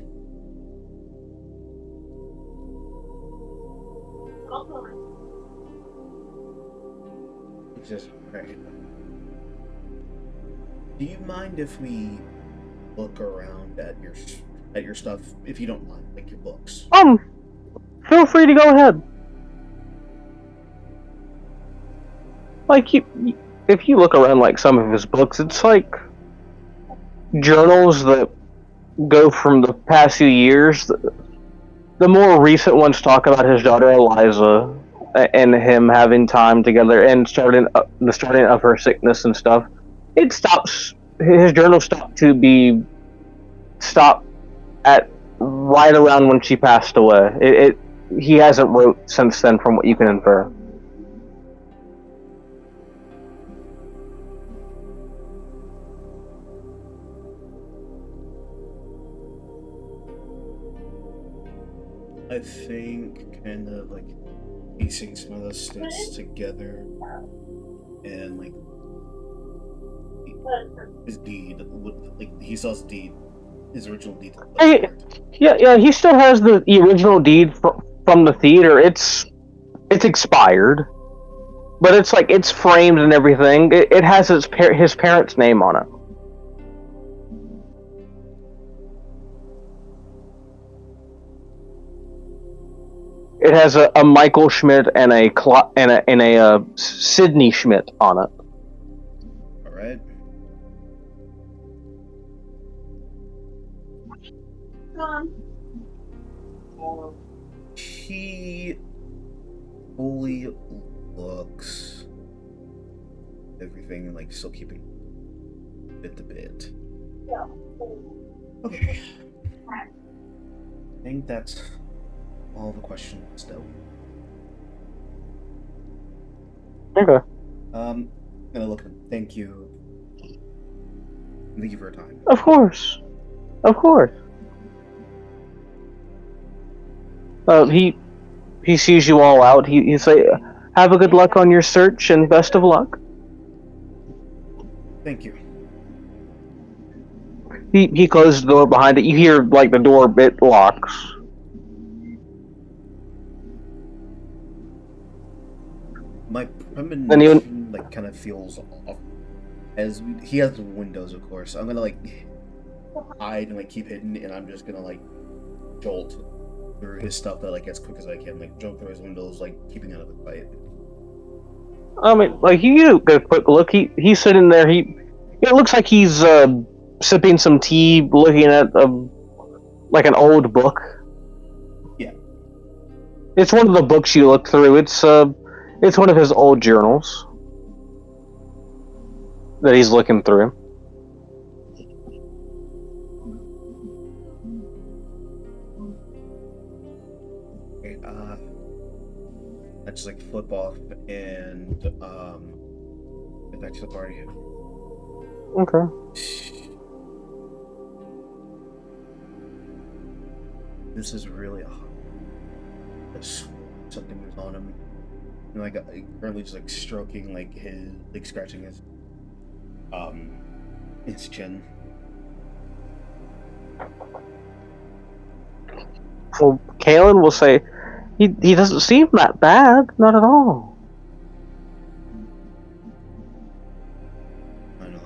Just right. Do you mind if we look around at your stuff, if you don't mind, like your books? Feel free to go ahead. If you look around some of his books, it's like journals that go from the past few years. The more recent ones talk about his daughter Eliza and him having time together and the starting of her sickness and stuff. His journal stopped at right around when she passed away. He hasn't wrote since then, from what you can infer. I think kind of piecing some of those sticks together and his deed, he saw his deed, his original deed. Yeah, he still has the original deed from the theater. It's expired, but it's framed and everything. It has his parents' name on it. It has a Michael Schmidt and a Sidney Schmidt on it. All right. He fully looks everything like still keeping bit to bit. Okay. I think that's all the questions that we. Okay. Gonna look. Thank you. Thank you for your time. Of course. Of course. He sees you all out. He say, "Have a good luck on your search and best of luck." Thank you. He closes the door behind it. You hear like the door bit locks. My premonition like kind of feels off. As he has windows, of course. I'm gonna like hide and like keep hidden, and I'm just gonna like jolt through his stuff that like as quick as I can, like jolt through his windows, like keeping out of the fight. I mean, like you get a quick look. He's sitting there. It looks like he's sipping some tea, looking at like an old book. Yeah. It's one of the books you look through. It's one of his old journals that he's looking through. Okay, I just like flip off and get back to the party. Okay. This is really something was on him. And like currently just like stroking like his like scratching his chin. Well, Kalen will say, he doesn't seem that bad, not at all. I don't know,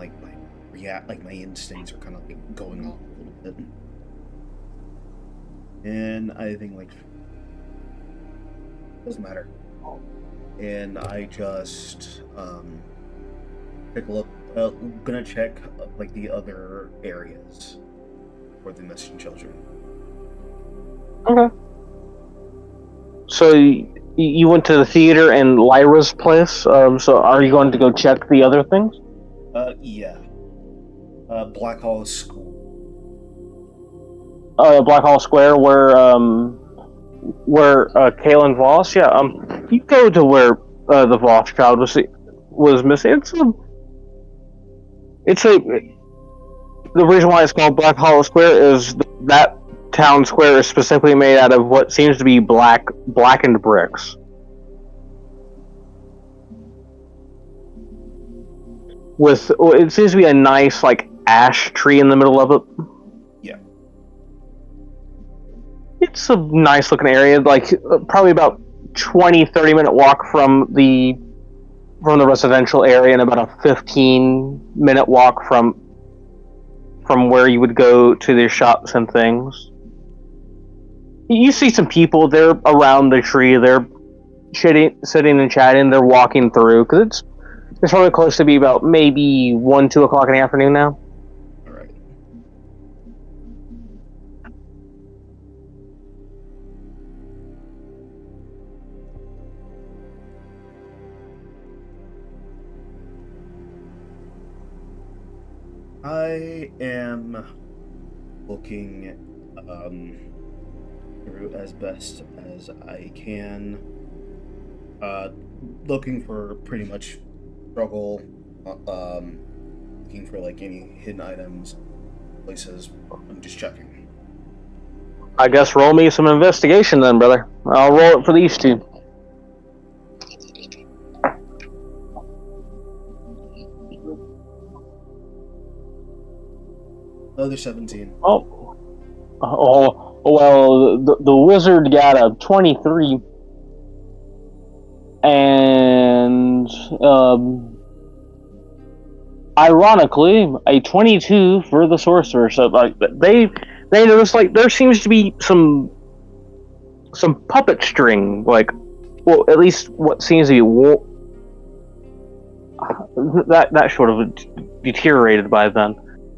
like my instincts are kind of like going off a little bit. And I think like doesn't matter. And I just take a look. Gonna check like the other areas for the missing children. Okay. So you went to the theater and Lyra's place. So are you going to go check the other things? Yeah. Black Hall School. Black Hall Square, where Kalen Voss. Yeah. You go to where the Voss child was missing. The reason why it's called Black Hollow Square is that town square is specifically made out of what seems to be blackened bricks. It seems to be a nice like ash tree in the middle of it. Yeah. It's a nice looking area, like probably about 20-30 minute walk from the residential area, and about a 15-minute walk from where you would go to their shops and things. You see some people, they're around the tree, they're sitting and chatting, they're walking through, because it's probably close to be about maybe 1-2 o'clock in the afternoon now. Alright. I am looking through as best as I can. Looking for pretty much struggle. Looking for like any hidden items, places. I'm just checking. I guess roll me some investigation then, brother. I'll roll it for these two. Another 17. Oh, well, the wizard got a 23, and ironically, a 22 for the sorcerer. So like they notice like there seems to be some puppet string, like, well, at least what seems to be that sort of deteriorated by then.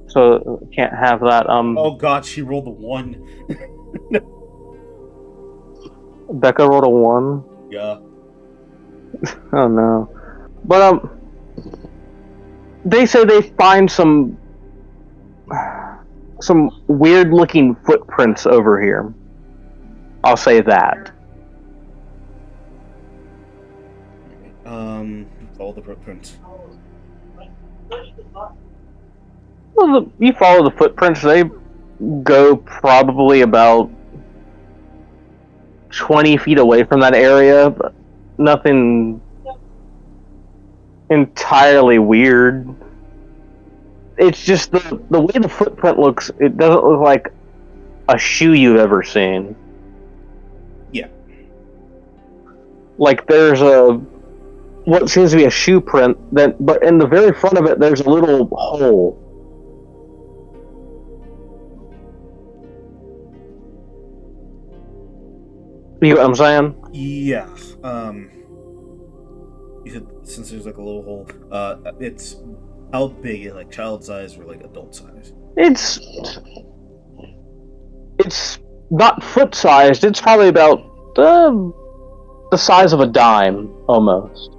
so can't have that. Oh god, she rolled a 1. Becca rolled a 1. Yeah. Oh no. But they say they find some weird looking footprints over here. I'll say that. Follow the footprints. Well, you follow the footprints. They go probably about 20 feet away from that area, but nothing entirely weird. It's just the way the footprint looks, it doesn't look like a shoe you've ever seen. Yeah. Like there's what seems to be a shoe print, but in the very front of it there's a little hole. You know what I'm saying? Yeah. You said since there's like a little hole, it's how big? Like child size or like adult size? It's not foot sized. It's probably about the size of a dime almost.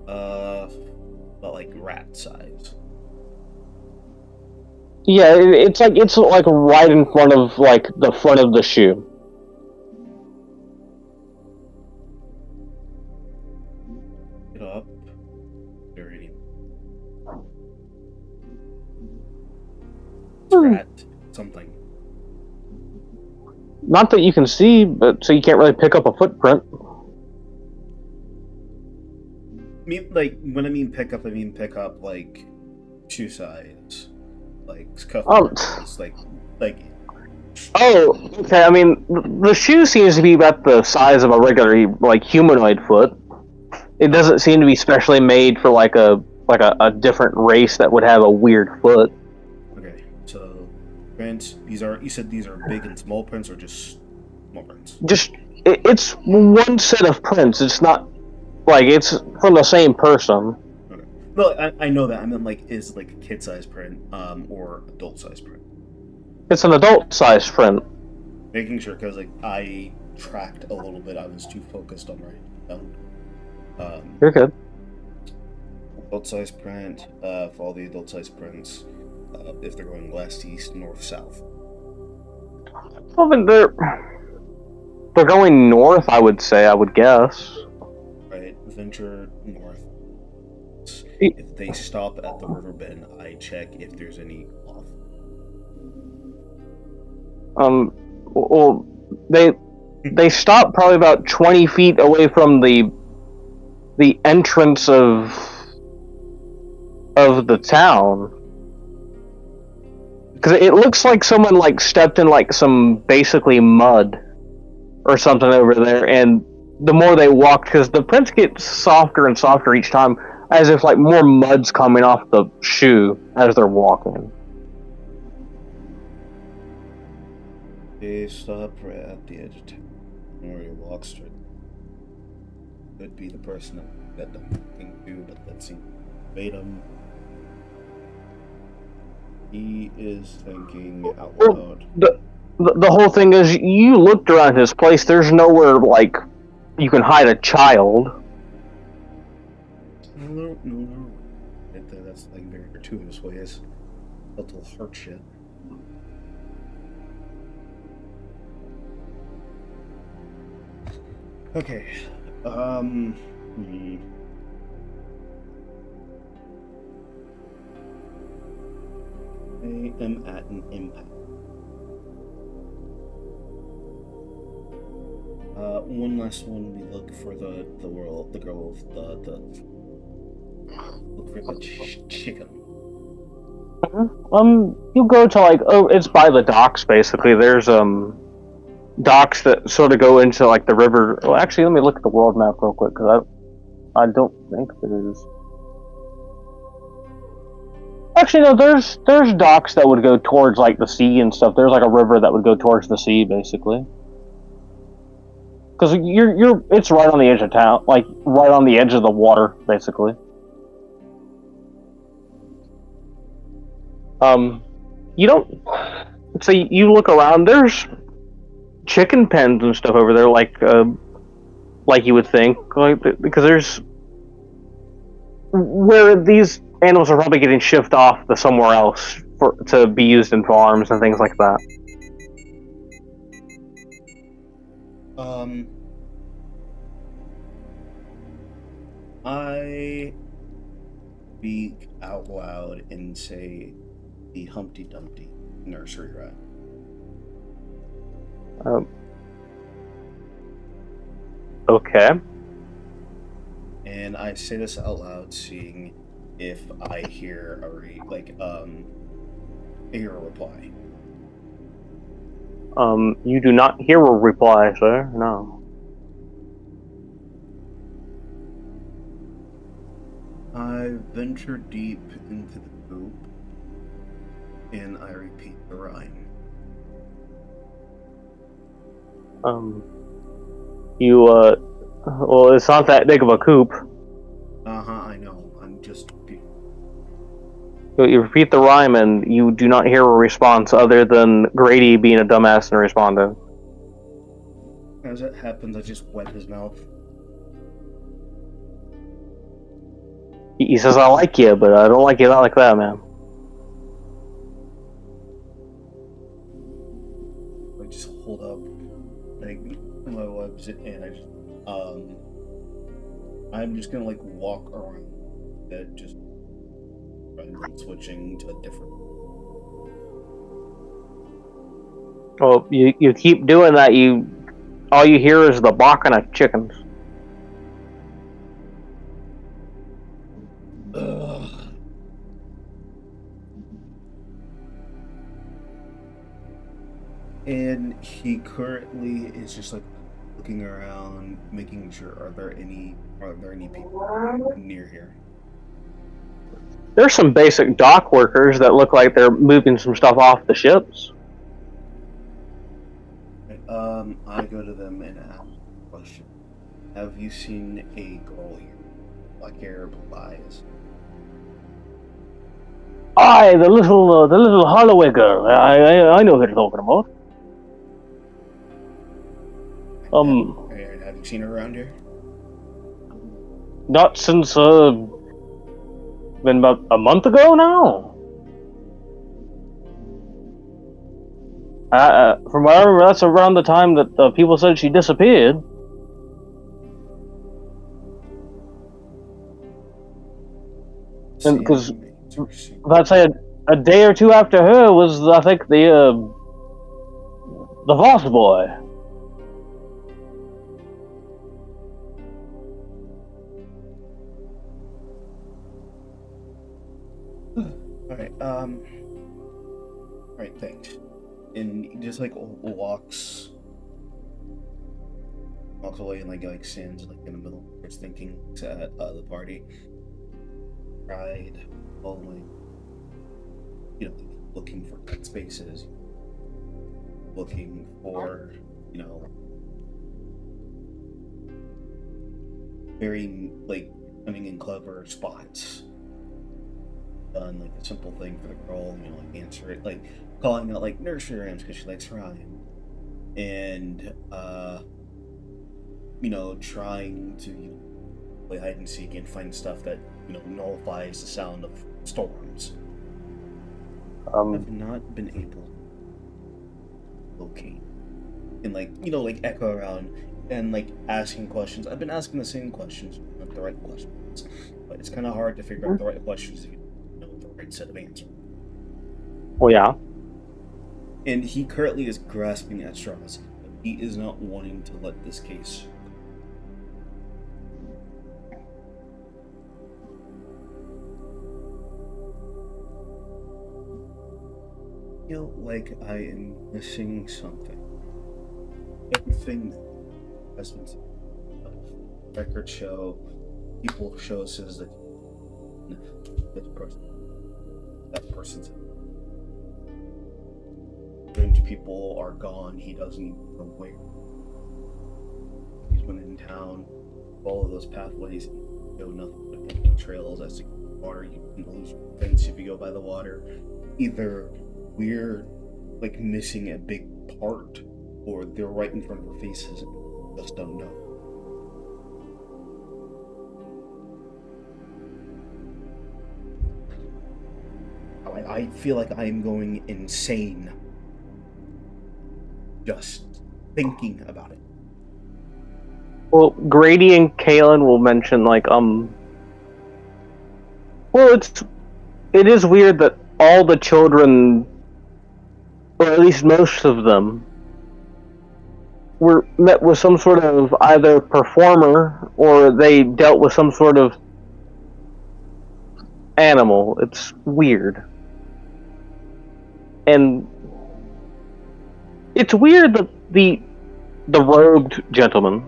About like rat size. Yeah, it's like right in front of like the front of the shoe. Get up. Dirty. Rat something. Not that you can see, but so you can't really pick up a footprint. I mean, like when I mean pick up like shoe size, like cuff size, like. Oh, okay. I mean, the shoe seems to be about the size of a regular like humanoid foot. It doesn't seem to be specially made for like a different race that would have a weird foot. Okay, so prints. You said these are big and small prints, or just small prints? It's one set of prints. It's not like it's from the same person. Okay. No, I know that. I meant like is like a kid size print, or adult size print. It's an adult size print. Making sure because like I tracked a little bit. I was too focused on writing down. You're good. Adult size print. Follow the adult size prints. If they're going west, east, north, south. Well, then they're going north. I would say. I would guess. Right, venture north. If they stop at the river bend, I check if there's any off. Well, they stop probably about 20 feet away from the entrance of the town, because it looks like someone like stepped in like some basically mud or something over there, and the more they walked, because the prints get softer and softer each time, as if like more mud's coming off the shoe as they're walking. They stop right at the edge of town. Or you walk straight. Could be the person that I'm looking to, but let's see. Verbatim. He is thinking out loud. The whole thing is, you looked around his place. There's nowhere like you can hide a child. No. That's like very gratuitous ways. Little heart shit. Okay. I am at an impact. One last one. We look for the girl, look for the chicken. You go to like, it's by the docks basically. There's docks that sort of go into like the river. Well, actually, let me look at the world map real quick, because I don't think there's. Actually, no. There's docks that would go towards like the sea and stuff. There's like a river that would go towards the sea, basically. Because it's right on the edge of town, like right on the edge of the water, basically. You don't. So you look around. There's chicken pens and stuff over there, like you would think, because there's where these animals are probably getting shipped off to somewhere else to be used in farms and things like that. I speak out loud and say the Humpty Dumpty nursery rhyme. Okay. And I say this out loud, seeing if I hear hear a reply. You do not hear a reply, sir. No. I venture deep into the poop, and I repeat the rhyme. Well, it's not that big of a coop. I know. I'm just. You repeat the rhyme, and you do not hear a response other than Grady being a dumbass and responding. As it happens, I just wet his mouth. He says, "I like you, but I don't like you not like that, man." I just hold up my webs, and I just I'm just gonna walk around that, just switching to a different. Well, you keep doing that. All you hear is the barking of chickens. And he currently is just looking around, making sure are there any people near here. There's some basic dock workers that look like they're moving some stuff off the ships. I go to them and ask a question. Have you seen a girl here? Black hair, blue eyes. Aye, the little Holloway girl. I know who you're talking about. Have you seen her around here? Not since been about a month ago now. From what I remember, that's around the time that people said she disappeared. And because I'd say a day or two after her was, I think, the Voss boy. Alright, thanks. And he just walks away and stands in the middle, starts thinking at the party. Pride, only, looking for cut spaces, looking for, very cunning and clever spots. Done a simple thing for the girl, answer it, calling out nursery rhymes because she likes rhyme, and trying to play hide and seek and find stuff that nullifies the sound of storms. I've not been able to locate and echo around and asking questions. I've been asking the same questions, not the right questions, but it's kind of hard to figure out the right questions if you know the right set of answers. Oh yeah. And he currently is grasping at straws. But he is not wanting to let this case. I feel like I am missing something. Everything has been record show, people show says that that person's people are gone. He doesn't even know where. He's been in town, follow those pathways, go nothing but empty trails as to water. You can lose your fence if you go by the water. either we're like missing a big part, or they're right in front of our faces and we just don't know. I feel like I am going insane just thinking about it. Well, Grady and Kalen will mention well, it is weird that all the children, or at least most of them, were met with some sort of either performer or they dealt with some sort of animal. It's weird. And it's weird that the robed gentleman,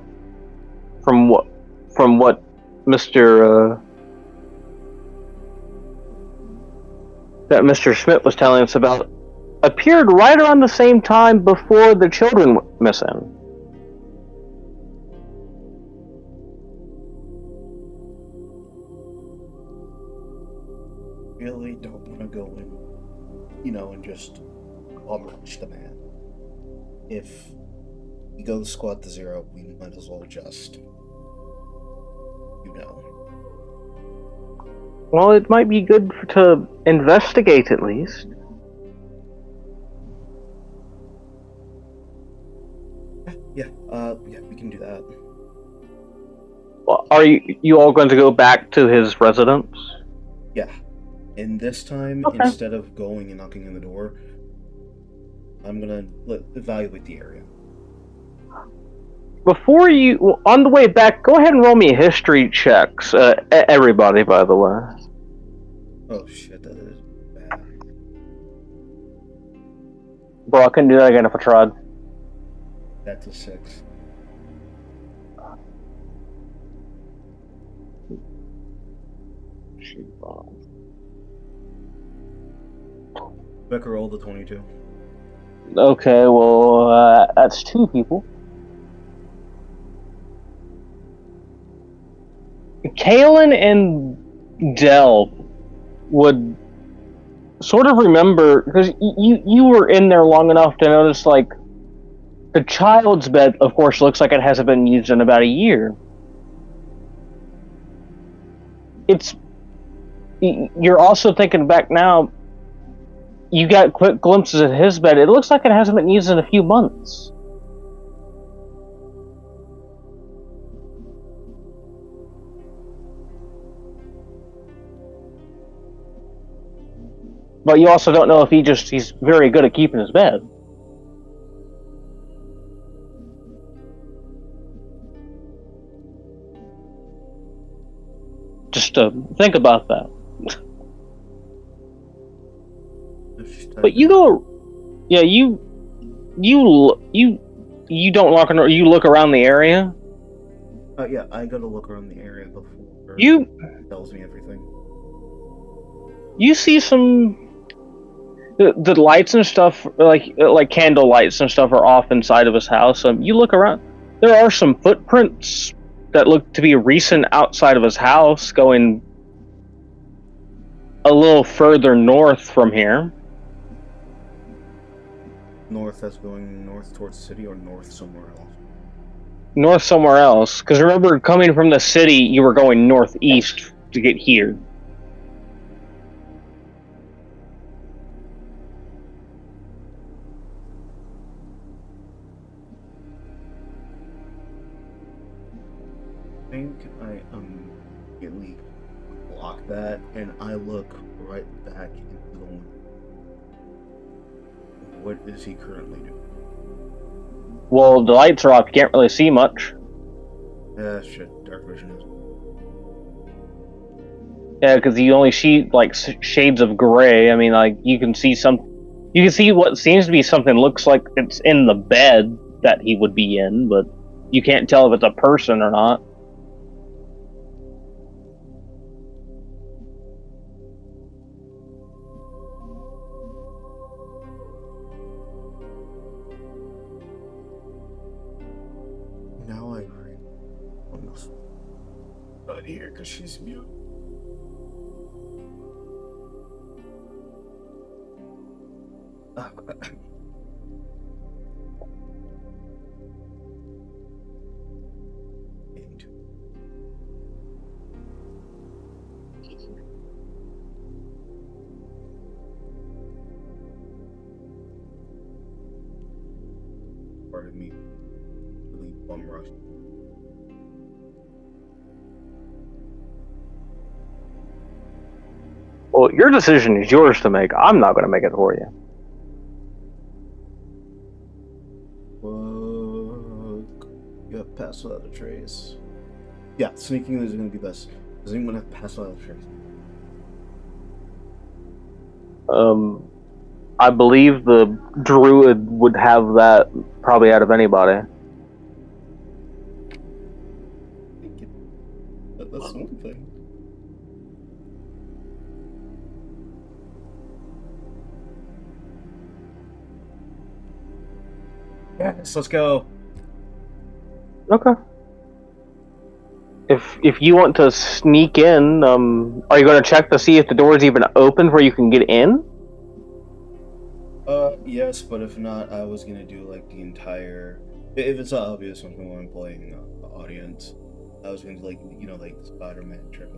from what Mr. That Mr. Schmidt was telling us about, appeared right around the same time before the children went missing. Really don't want to go in, and just rush the man. If we go squad to 0, we might as well just, Well, it might be good to investigate at least. Yeah, we can do that. Well, are you all going to go back to his residence? Yeah. And this time, Okay. Instead of going and knocking on the door, I'm gonna evaluate the area. Before on the way back, go ahead and roll me history checks. Everybody, by the way. Oh shit, that is bad. Bro, I couldn't do that again if I tried. That's a 6. Becker rolled the 22. Okay, well, that's 2 people. Kalen and Dell would sort of remember, because you were in there long enough to notice, like, the child's bed, of course, looks like it hasn't been used in about a year. You're also thinking back now, you got quick glimpses of his bed. It looks like it hasn't been used in a few months. But you also don't know if he's very good at keeping his bed. Just think about that. But you go, yeah, you don't look around the area. Yeah, I gotta look around the area before You tells me everything. You see some the lights and stuff, like candle lights and stuff, are off inside of his house. You look around. There are some footprints that look to be recent outside of his house, going a little further north from here. North, that's going north towards the city, or north somewhere else? North somewhere else. Because remember, coming from the city, you were going northeast to get here. I think I immediately block that, and I look right back into the window. What is he currently doing? Well, the lights are off. You can't really see much. Yeah, shit. Dark vision is. Yeah, because you only see like shades of gray. I mean, like you can see what seems to be something looks like it's in the bed that he would be in, but you can't tell if it's a person or not. Now I agree. Almost not here because she's mute. Pardon me. Really bum rush. Well, your decision is yours to make. I'm not going to make it for you. Fuck. You have passed without a trace. Yeah, sneaking is going to be best. Does anyone have passed without a trace? I believe the druid would have that probably out of anybody. That's one thing. Yes, let's go. Okay. If you want to sneak in, are you going to check to see if the door is even open where you can get in? Yes, but if not, I was gonna do like the entire. If it's not obvious when I'm playing the audience, I was going to like like the Spider-Man trick,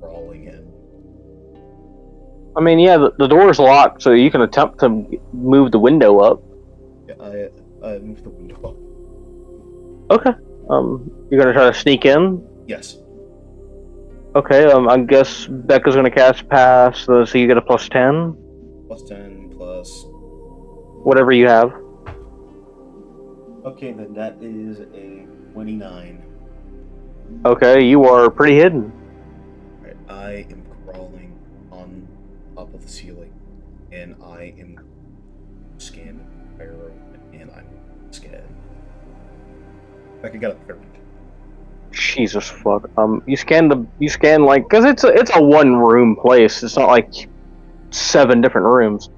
crawling in. I mean, yeah, the door's locked, so you can attempt to move the window up. Yeah, I moved the window up. Okay. You're gonna try to sneak in? Yes. Okay, I guess Becca's gonna cast pass, so you get a +10. +10 plus. Whatever you have. Okay, then that is a 29. Okay, you are pretty hidden. Right, I am crawling on top of the ceiling, and I am scanning the entire room, and I'm scared. I got a 30. Jesus fuck. You scan like, cause it's a one room place. It's not like 7 different rooms.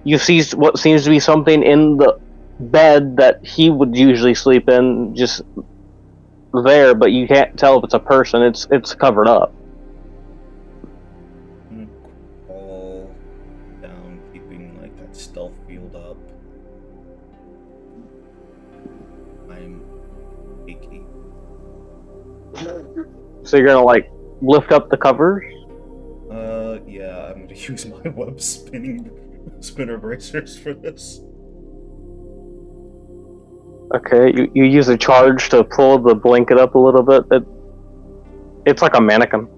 You see what seems to be something in the bed that he would usually sleep in, just there, but you can't tell if it's a person. It's covered up. I'm gonna crawl down, keeping like that stealth field up. I'm aching. So you're gonna like lift up the covers. Yeah, I'm gonna use my web spinner bracers for this. Okay, you use a charge to pull the blanket up a little bit. It's like a mannequin.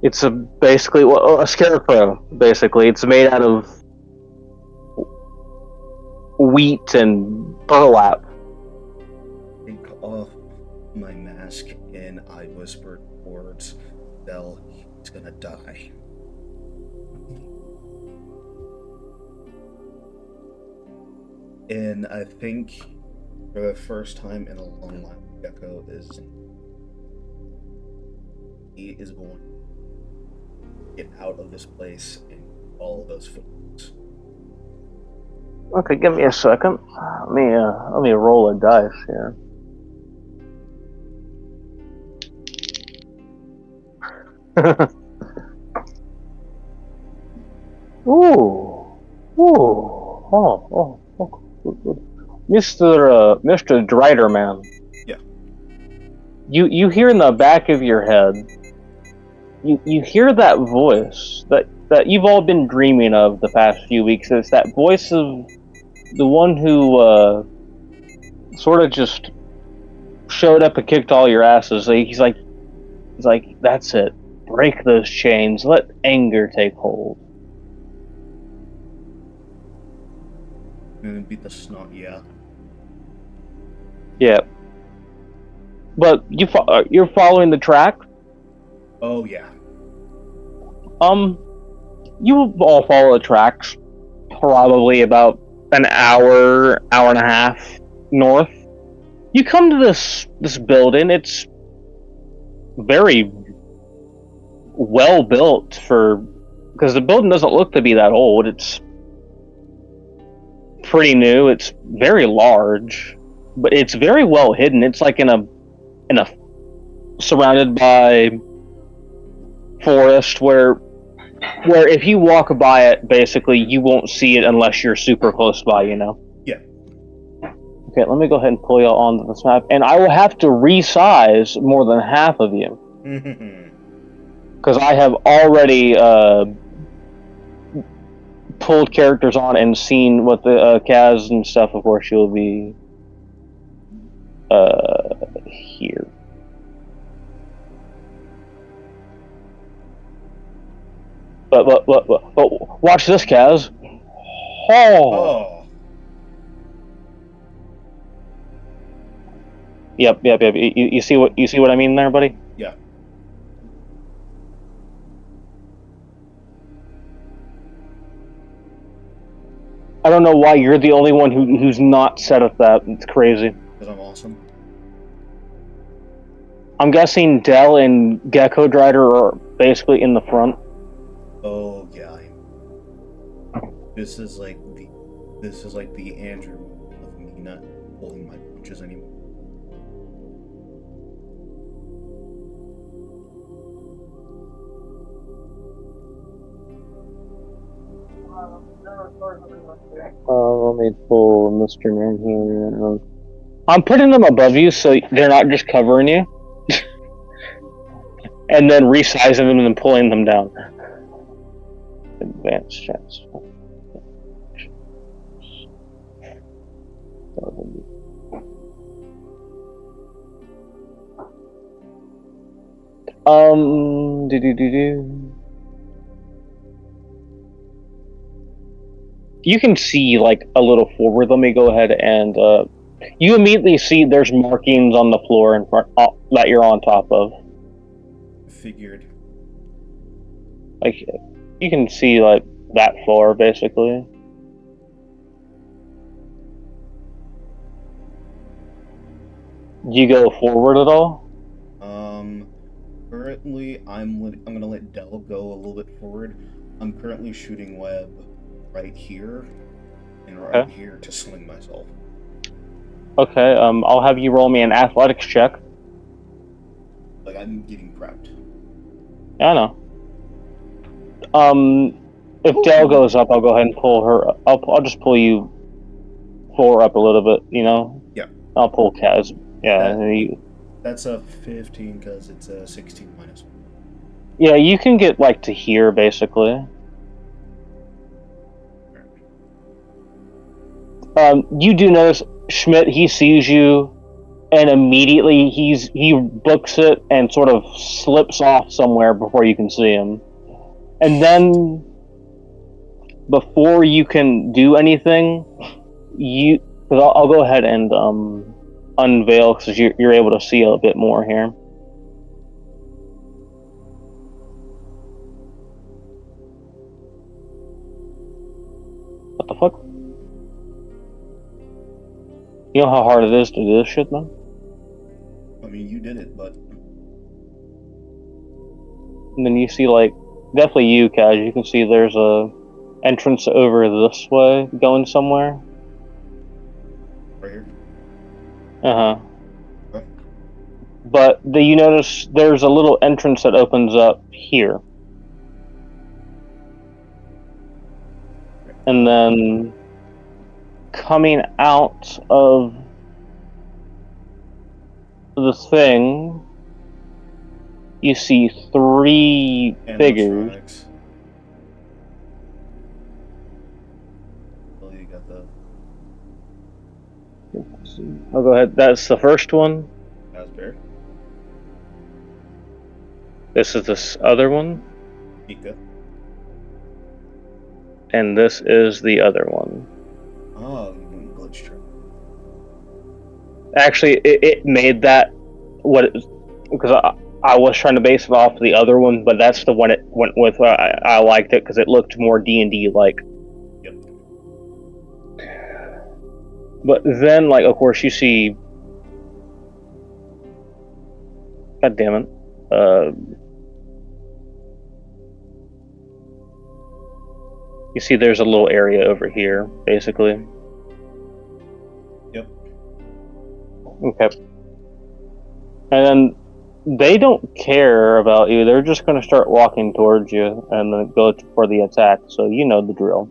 It's basically a scarecrow. Basically, it's made out of wheat and burlap. Take off my mask and I whispered towards Bell, he's gonna die. And I think for the first time in a long time, Gecko he is going to get out of this place and all of those photos. Okay, give me a second. Let me roll a dice here. Ooh, oh. Mr. Driderman. Yeah. You hear in the back of your head. You hear that voice that you've all been dreaming of the past few weeks. It's that voice of the one who sort of just showed up and kicked all your asses. He's like, that's it. Break those chains. Let anger take hold. And beat the snot, yeah. Yeah. But you're following the track. Oh, yeah. You all follow the tracks. Probably about an hour and a half north. You come to this building. It's very well built because the building doesn't look to be that old. It's pretty new. It's very large, but it's very well hidden. It's like in a surrounded by forest where where if you walk by it, basically you won't see it unless you're super close by, you know? Yeah. Okay, let me go ahead and pull y'all onto this map, and I will have to resize more than half of you. Because I have already pulled characters on and seen what the Kaz and stuff, of course, you'll be here. But watch this, Kaz. Oh. Yep. You see what I mean there, buddy? Yeah. I don't know why you're the only one who's not set up that. It's crazy. Because I'm awesome. I'm guessing Dell and Gecko Drider are basically in the front. Oh yeah. This is like the Andrew of me not pulling my punches anymore. Let me pull Mr. Man here. I'm putting them above you so they're not just covering you. And then resizing them and then pulling them down. Advanced chats. You can see like a little forward. Let me go ahead and you immediately see there's markings on the floor in front that you're on top of. Figured. Like you can see like that floor basically. Do you go forward at all? Currently I'm gonna let Dell go a little bit forward. I'm currently shooting web right here and right here to sling myself. Okay, I'll have you roll me an athletics check. Like I'm getting prepped. Yeah, I know. If Dell goes up, I'll go ahead and pull her. I'll just pull you 4 up a little bit. You know. Yeah. I'll pull Kaz. Yeah. That's a 15 because it's a 16 minus 1. Yeah, you can get like to here basically. You do notice Schmidt. He sees you, and immediately he books it and sort of slips off somewhere before you can see him, and then before you can do anything, I'll go ahead and unveil because you're able to see a bit more here. What the fuck? You know how hard it is to do this shit, man? I mean, you did it, but... And then you see, like, definitely you, Kaz, you can see there's a entrance over this way going somewhere. Right here? Uh-huh. Okay. But you notice there's a little entrance that opens up here. And then coming out of the thing, you see 3 figures. Oh, you got the... I'll go ahead. That's the first one. Asbury. This is this other one. Pika. And this is the other one. Oh, you went glitch trip. Actually, it made that what it, because I was trying to base it off the other one, but that's the one it went with. I liked it because it looked more D&D like. Yep. But then, like, of course, you see. God damn it. You see there's a little area over here, basically. Yep. Okay. And then They don't care about you. They're just going to start walking towards you and then go for the attack. So you know the drill.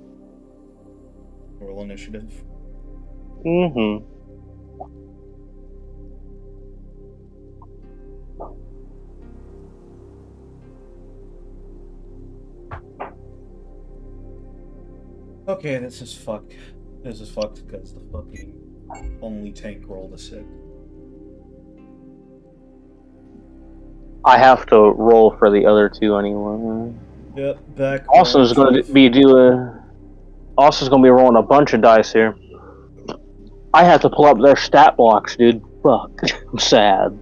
Roll initiative. Mm-hmm. Okay, this is fucked. This is fucked because the fucking only tank rolled a 6. I have to roll for the other two anyway. Yep, back. Austin's going to be Austin's going to be rolling a bunch of dice here. I have to pull up their stat blocks, dude. Fuck. I'm sad.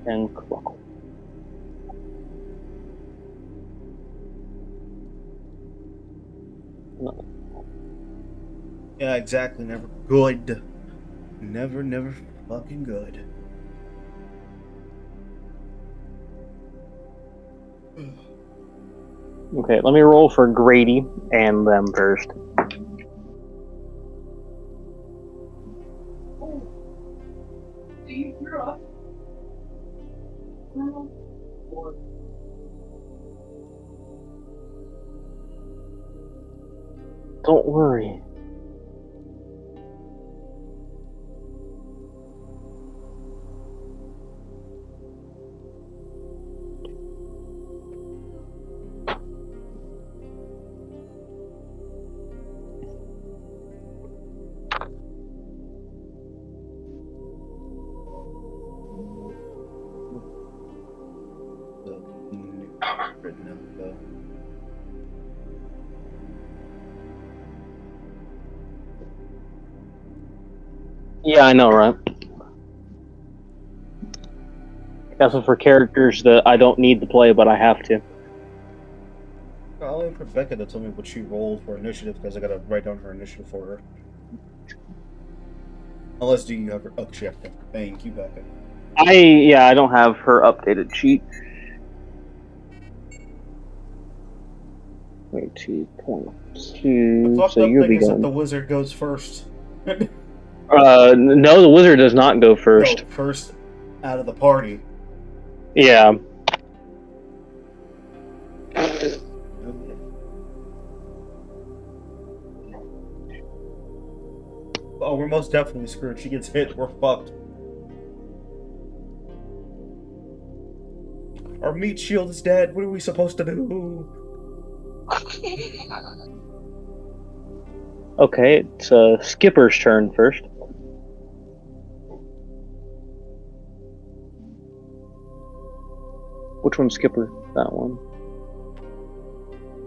And Cluckle. Yeah, exactly. Never good. Never fucking good. Okay, let me roll for Grady and them first. Don't worry. Written out though. Yeah, I know, right? That's for characters that I don't need to play, but I have to. I'll wait for Becca to tell me what she rolled for initiative because I gotta write down her initiative for her. Unless do you have her? Oh, shit. Thank you, Becca. I don't have her updated sheet. 2.2. The fucked So up you'll thing be is that going. the wizard goes first. No, the wizard does not go first. No, first out of the party. Yeah. Oh, we're most definitely screwed. She gets hit, we're fucked. Our meat shield is dead. What are we supposed to do? Okay, it's Skipper's turn first. Which one's Skipper? That one.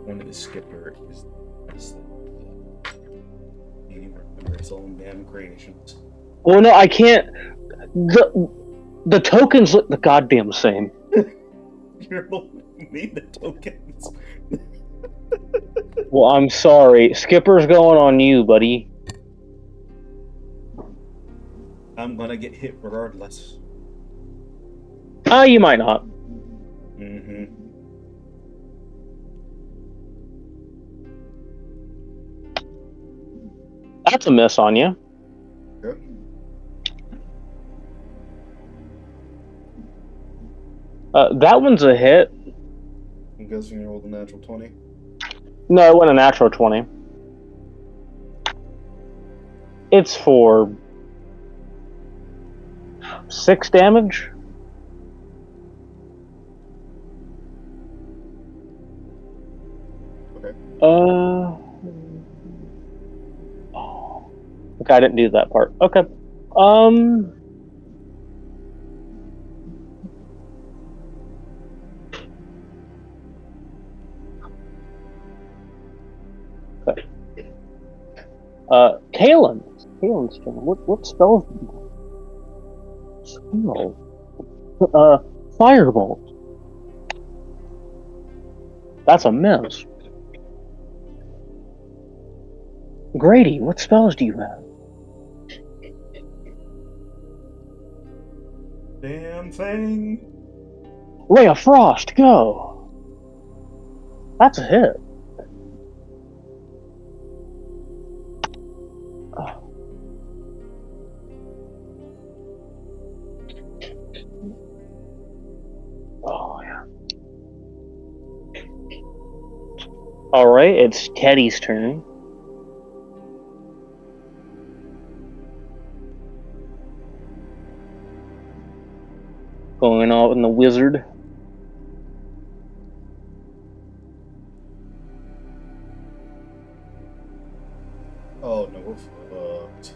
One of the skipper is can't even remember its own damn creations. Well, no, I can't. The tokens look the goddamn same. You're need the tokens. Well, I'm sorry. Skipper's going on you, buddy. I'm gonna get hit regardless. You might not. Mm-hmm. That's a miss on you. Yep. That one's a hit. I'm guessing you rolled a natural 20. No, it went a natural 20. It's for 6 damage. Okay. Okay, I didn't do that part. Okay. Okay. Kalen's turn. What spells? Spell. Firebolt. That's a miss. Grady, what spells do you have? Damn thing. Ray of Frost, go! That's a hit. Oh, yeah. Alright, it's Teddy's turn. Going out in the wizard. Oh no, we're fucked.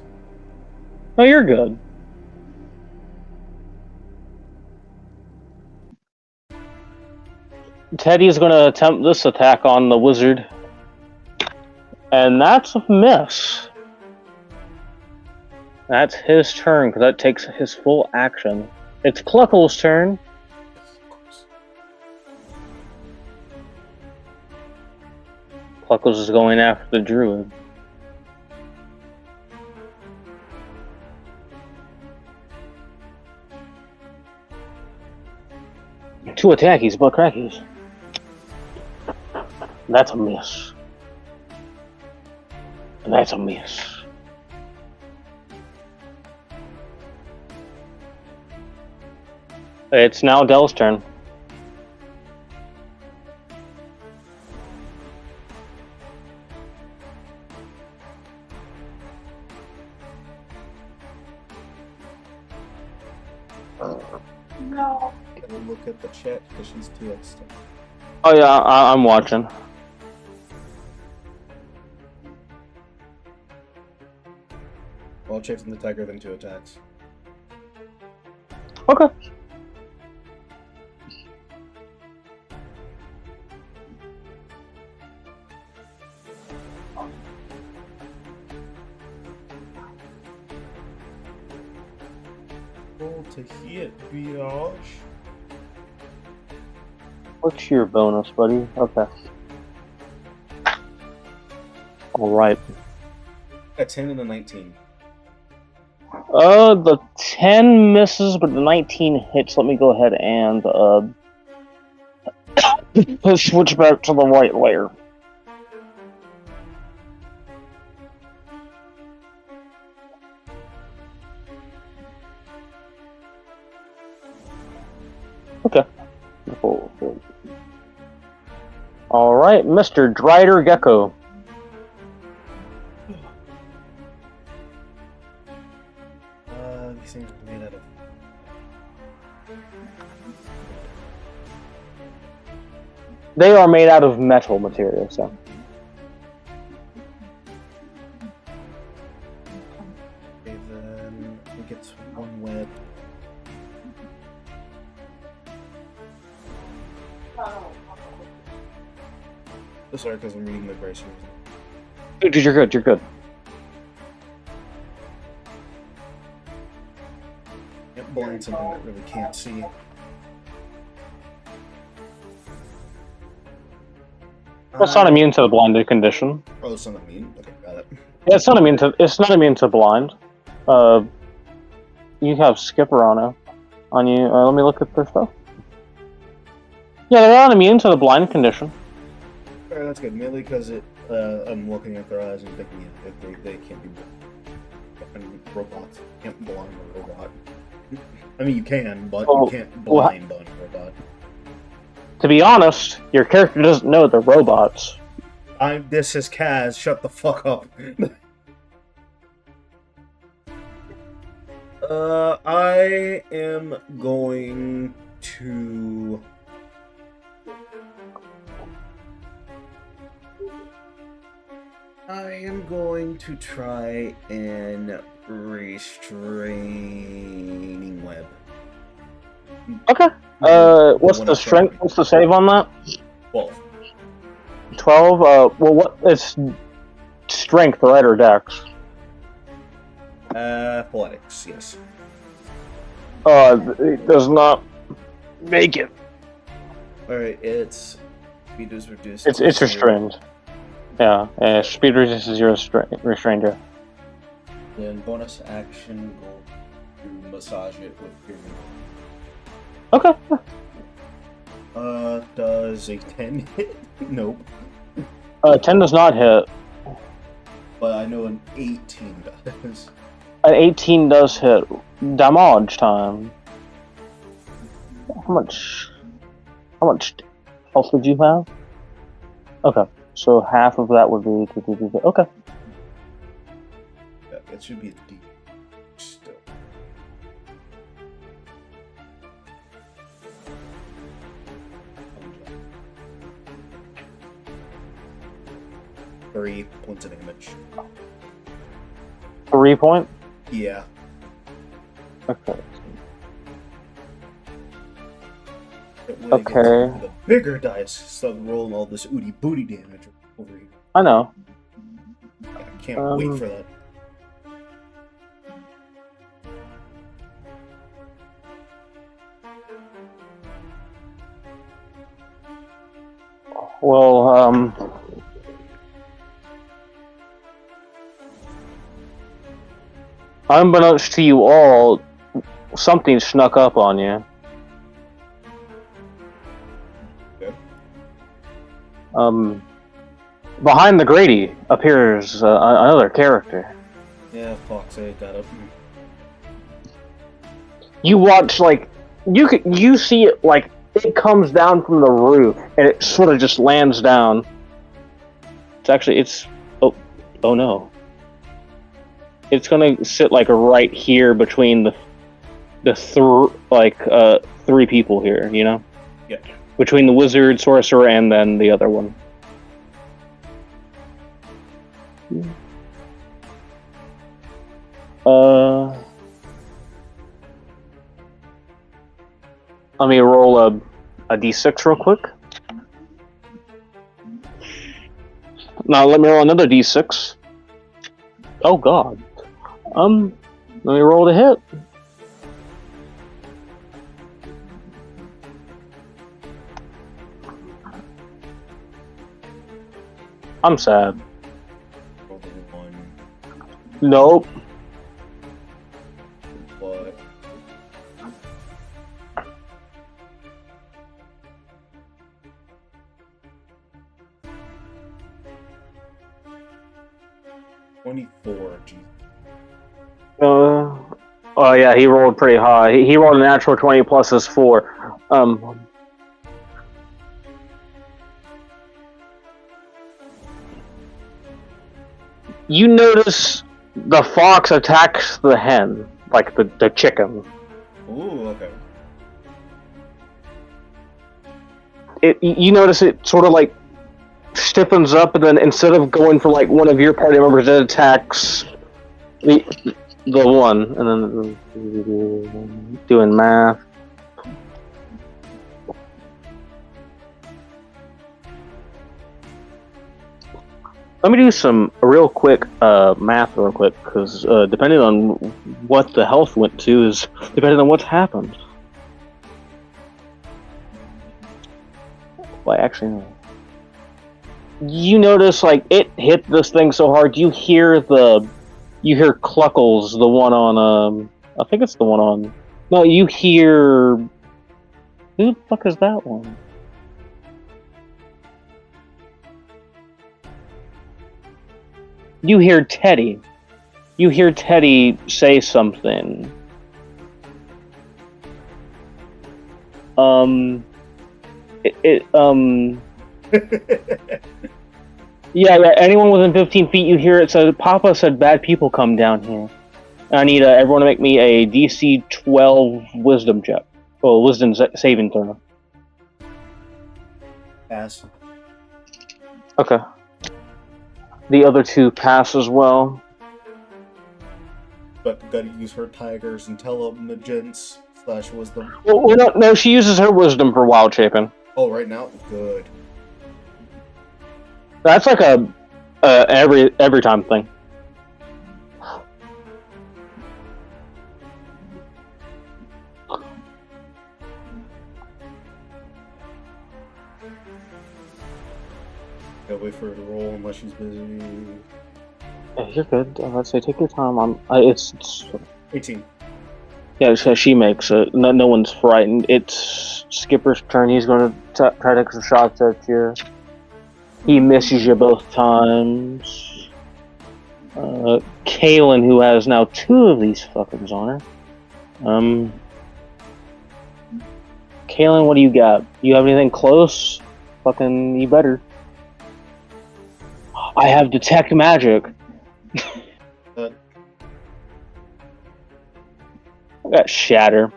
Oh, you're good. Teddy is going to attempt this attack on the wizard. And that's a miss. That's his turn, because that takes his full action. It's Cluckle's turn. Cluckles is going after the druid. Two attackies, but crackies. That's a miss. And that's a miss. It's now Dell's turn. No. Can we look at the chat because she's too extinct. Oh yeah, I'm watching. While chasing the tiger, then 2 attacks. Okay. Roll to hit, biatch. What's your bonus, buddy? Okay. Alright. A 10 and a 19. The 10 misses, but the 19 hits. Let me go ahead and switch back to the right layer. Okay. Alright, Mr. Drider Gecko. These things are made out of... They are made out of metal material, so. Okay, then it gets 1 web. Oh, sorry, because I'm reading the bracers. Dude, you're good, you're good. Yep, blind something that really can't see. Well, it's not immune to the blinded condition. Oh, it's not immune? Okay, got it. Yeah, it's not immune to blind. You have Skipper on you. Let me look at their stuff. Yeah, they're not immune to the blind condition. Alright, that's good. Mainly because I'm looking at their eyes and thinking they can't be fucking robots. You can't blind a robot. I mean, you can, but you can't blind a robot. To be honest, your character doesn't know they're robots. This is Kaz. Shut the fuck up. I am going to... try and restraining web. Okay. What's the strength? What's the save on that? 12. 12. Well, what? It's strength, right, or dex? Athletics, yes. It does not make it. Alright, its speed is reduced. It's restrained. Yeah, speed resistance is your restrained here. Then bonus action, go to massage it with your... Okay. Does a 10 hit? Nope. 10 does not hit. But I know an 18 does. An 18 does hit. Damage time. How much health would you have? Okay, so half of that would be... Okay. Yeah, it should be a D. Still. Three points of damage. 3 point? Yeah. Okay. Okay. Okay. The bigger dice start rolling all this ooty booty damage over here. I know. I can't wait for that. Well, unbeknownst to you all, something snuck up on you. Okay. Behind the Grady appears another character. Yeah, Fox, I got up. You watch, like, you see it, like, it comes down from the roof, and it sort of just lands down. Oh no. It's gonna sit, like, right here between three people here, you know? Yeah. Between the wizard, sorcerer, and then the other one. Let me roll a d6 real quick. Now let me roll another d6. Oh god. Let me roll the hit. I'm sad. Roll the one. Nope. What? $24. Geez. Oh yeah, he rolled pretty high. He rolled a natural 20 plus his 4. You notice the fox attacks the hen, like the chicken. Ooh, okay. You notice it sort of like stiffens up, and then instead of going for like one of your party members, it attacks the one, and then doing math. Let me do some real quick math real quick, because depending on what the health went to is depending on what's happened. Well, actually, no. You notice, like, it hit this thing so hard, you hear Cluckles, the one on, I think it's the one on, no, you hear, who the fuck is that one? You hear Teddy. You hear Teddy say something. Yeah, anyone within 15 feet, you hear it says, Papa said bad people come down here. I need everyone to make me a DC 12 wisdom check. Oh, wisdom saving throw. Pass. Okay. The other two pass as well. But gotta use her tigers intelligence / wisdom. Well, no, she uses her wisdom for wild shaping. Oh, right now? Good. That's like a every time thing. Gotta wait for her to roll unless she's busy. Yeah, you're good. Let's say take your time. It's 18. Yeah, she makes it. No one's frightened. It's Skipper's turn. He's going to try to take some shots at you. He misses you both times. Kaylin, who has now 2 of these fuckers on her. Kaylin, what do you got? You have anything close? Fucking, you better. I have detect magic. I got shatter.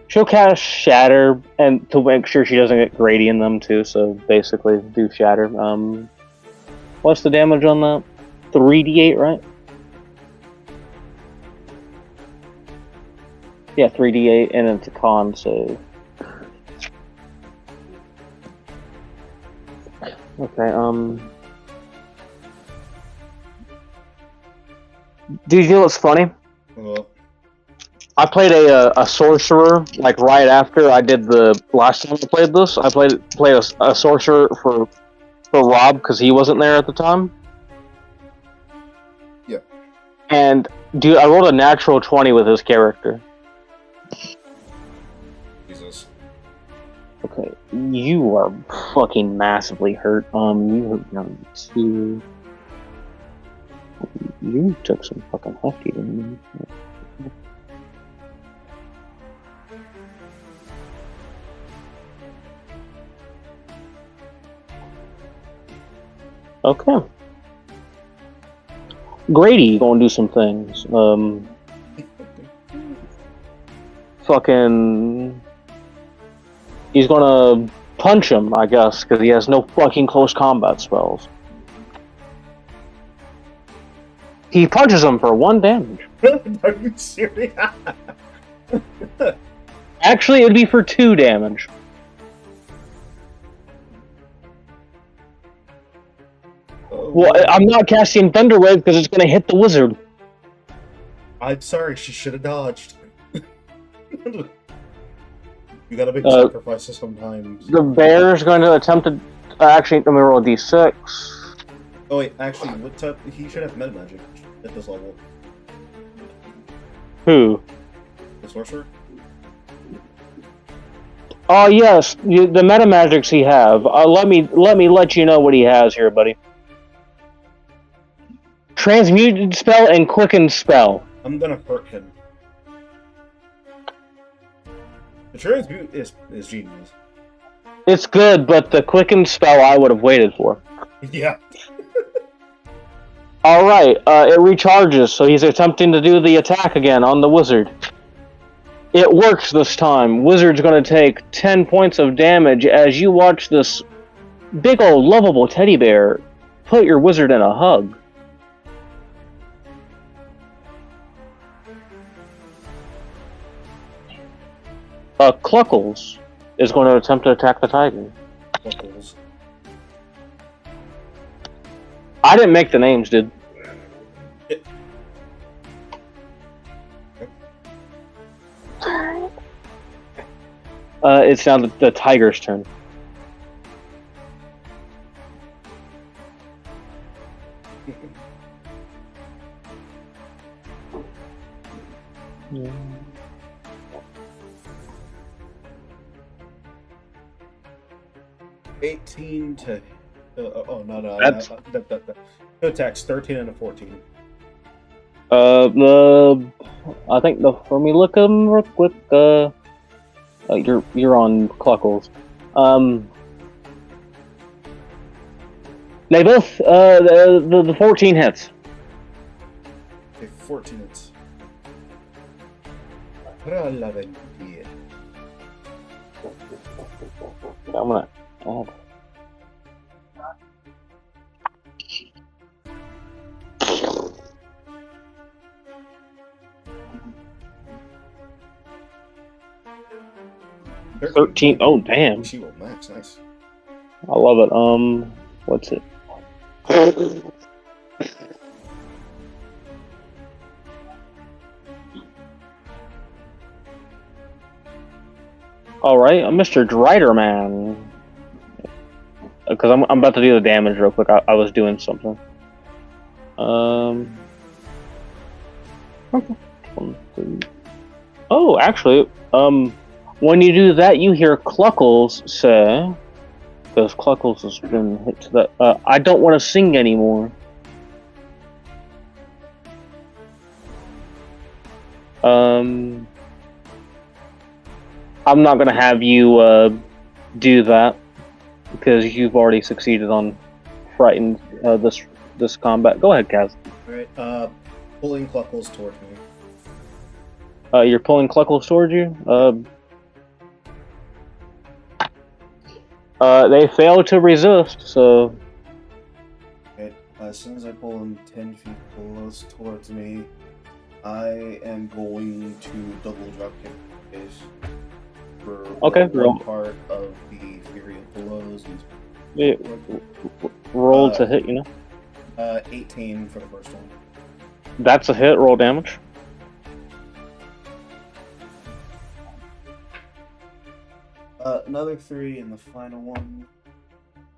She'll cast shatter, and to make sure she doesn't get Grady in them too. So basically, do shatter. What's the damage on that? 3d8, right? Yeah, 3d8, and it's a con save. Okay, do you know what's funny? I played a sorcerer, like, right after I did the last time I played this. I played a sorcerer for Rob, because he wasn't there at the time. Yeah. And, dude, I rolled a natural 20 with his character. Jesus. Okay, you are fucking massively hurt. You hurt down 2. You took some fucking hefty damage. Okay. Grady gonna do some things. Fucking. He's gonna punch him, I guess, because he has no fucking close combat spells. He punches him for 1 damage. Are you serious? Actually, it'd be for 2 damage. Well, I'm not casting Thunder Wave because it's going to hit the wizard. I'm sorry, she should have dodged. You gotta make sacrifices sometimes. The bear's going to attempt to... actually, let me roll a d6. Oh wait, actually, what type? He should have meta magic at this level. Who? The sorcerer? Oh, yes. The meta magics he have. Let me let you know what he has here, buddy. Transmuted spell and quickened spell. I'm gonna hurt him. The transmute is genius. It's good, but the quickened spell I would have waited for. Yeah. Alright, it recharges, so he's attempting to do the attack again on the wizard. It works this time. Wizard's gonna take 10 points of damage as you watch this big old lovable teddy bear put your wizard in a hug. Cluckles is going to attempt to attack the tiger. Cluckles. I didn't make the names, dude. It's now the tiger's turn. Yeah. 18 to... the attacks 13 and a 14. I think let me look them real quick. You're on Cluckles. They both the 14 hits. Okay, 14 hits. Relevant. I'm gonna add. $13. Oh damn! She will max. Nice. I love it. What's it? All right, Mr. Driderman. Because I'm about to do the damage real quick. I was doing something. Okay. 1, 2. Oh, actually, when you do that, you hear Cluckles say, Because Cluckles has been hit to that. I don't want to sing anymore. I'm not gonna have you do that because you've already succeeded on frightened this combat. Go ahead, Kaz. Alright, pulling Cluckles towards me. You're pulling Cluckles towards you. They fail to resist, so. Okay, as soon as I pull him 10 feet close towards me, I am going to double drop kick his for one part of the Fury of Blows. Yeah, roll to hit, you know. 18 for the first one. That's a hit. Roll damage. Another 3, and the final one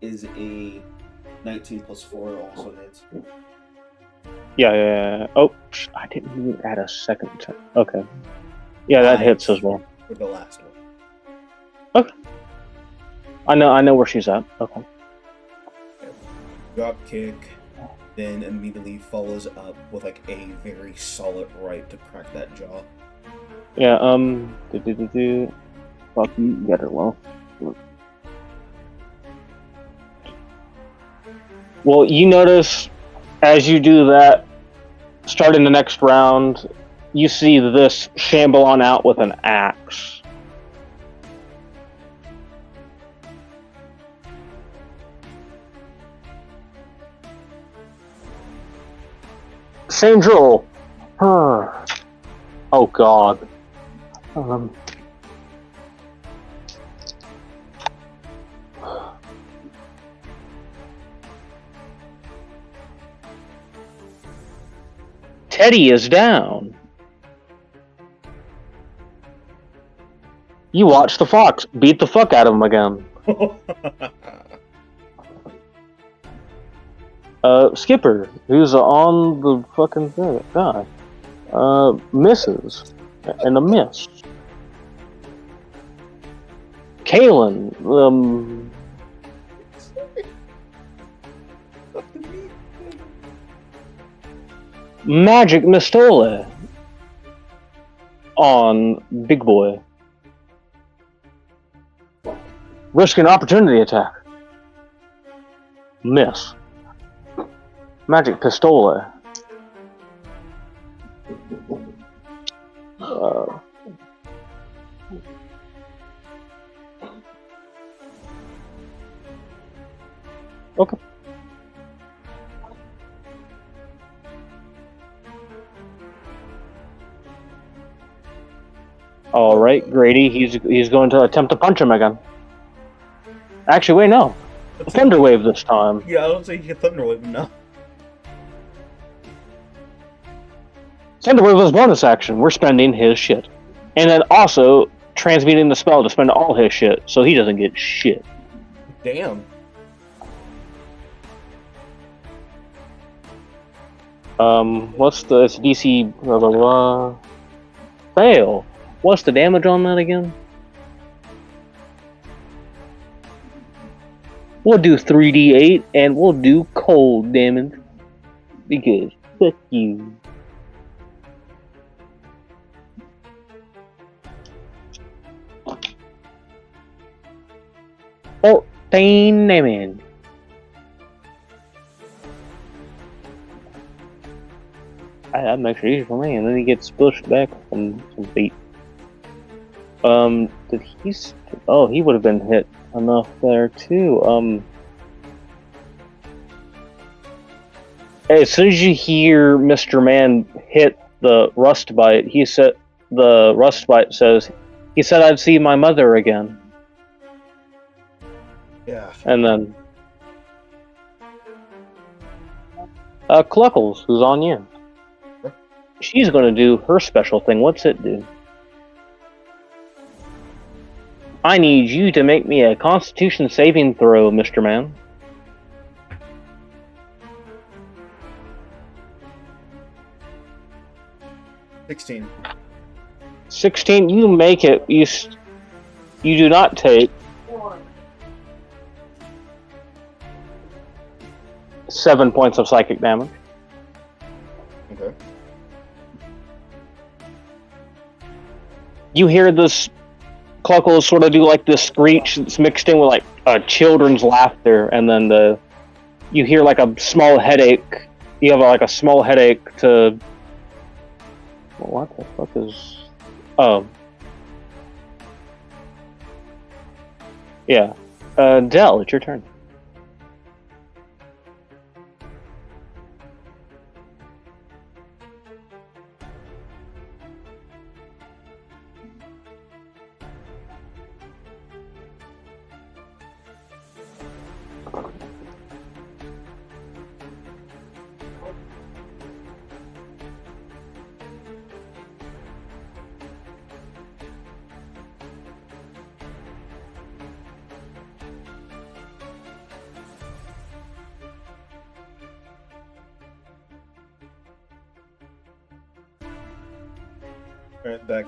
is a 19 plus 4, also hits. Yeah. Oh, I didn't even add a second. Okay. Yeah, that hits as well. For the last one. Okay. I know where she's at. Okay. Drop kick, then immediately follows up with like a very solid right to crack that jaw. Yeah. Fuck you, get it low. Well, you notice as you do that, starting the next round, you see this shamble on out with an axe. Sandro! Oh god. Teddy is down. You watch the fox beat the fuck out of him again. Skipper, who's on the fucking guy, misses and a miss. Kalen, Magic Mistole on Big Boy. Risk an opportunity attack. Miss. Magic Pistole. Okay. All right, Grady. He's going to attempt to punch him again. Actually, wait, no. Thunder Wave this time. Yeah, I don't think you can Thunder Wave him now. Thunder Wave was bonus action. We're spending his shit, and then also transmuting the spell to spend all his shit, so he doesn't get shit. Damn. What's the it's DC? Blah, blah, blah. Fail. What's the damage on that again? We'll do 3d8 and we'll do cold damage because fuck you. Oh, 14 damage. That makes it easy for me, and then he gets pushed back from some feet. Did he? Oh, he would have been hit enough there too. As soon as you hear Mr. Man hit the rust bite, the rust bite says, "He said I'd see my mother again." Yeah. And then, Cluckles, who's on you. She's going to do her special thing. What's it do? I need you to make me a Constitution saving throw, Mr. Man. 16. 16, you make it. You do not take 7 points of psychic damage. Okay. You hear this Cluckle sort of do like this screech that's mixed in with like children's laughter, and then you hear like a small headache. You have like a small headache to. What the fuck is? Oh. Yeah. Dell, it's your turn. Alright, back.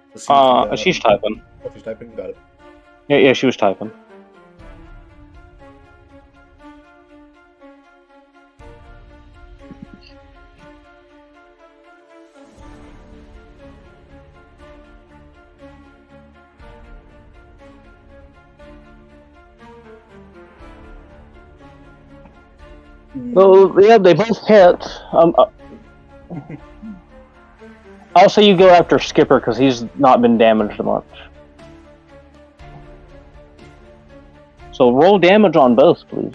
Let's see what She's typing. Oh, she's typing? Got it. Yeah, she was typing. Well, yeah, they both hit. I'll say you go after Skipper because he's not been damaged much. So roll damage on both, please.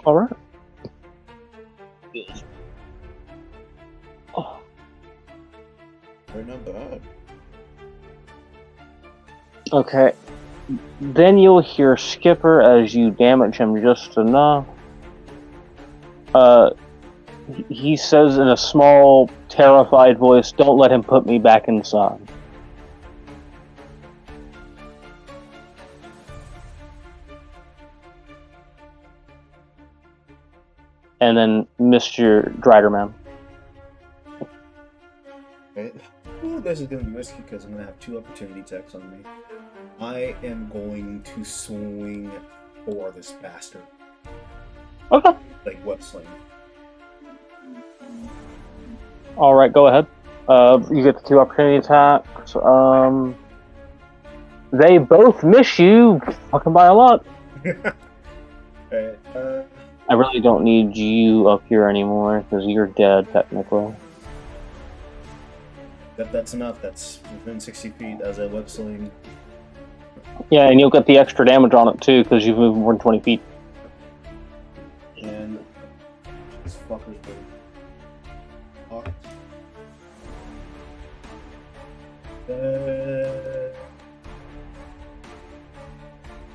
All right. Oh. Very not bad. Okay. Then you'll hear Skipper as you damage him just enough. He says in a small, terrified voice, "Don't let him put me back inside." And then Mr. Driderman. Okay. Ooh, this is going to be risky because I'm going to have 2 opportunity attacks on me. I am going to swing for this bastard. Okay. Like web sling. All right, go ahead. You get the 2 opportunity attacks. They both miss you, fucking by a lot. Alright, I really don't need you up here anymore because you're dead technically. that's enough. That's within 60 feet as a web sling. Yeah, and you'll get the extra damage on it too because you've moved more than 20 feet. And this fucker's been fucked.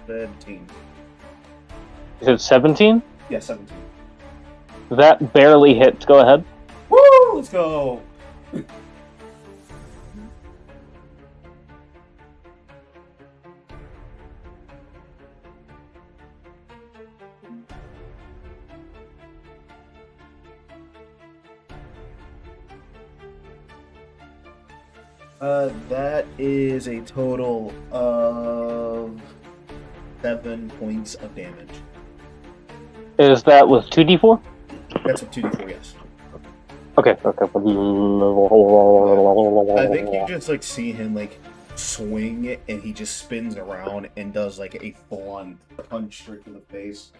17. You said 17? Yeah, 17. That barely hits. Go ahead. Woo! Let's go! That is a total of 7 points of damage. Is that with 2d4? That's a 2d4, yes. Okay. I think you just like see him like swing and he just spins around and does like a full-on punch straight to the face.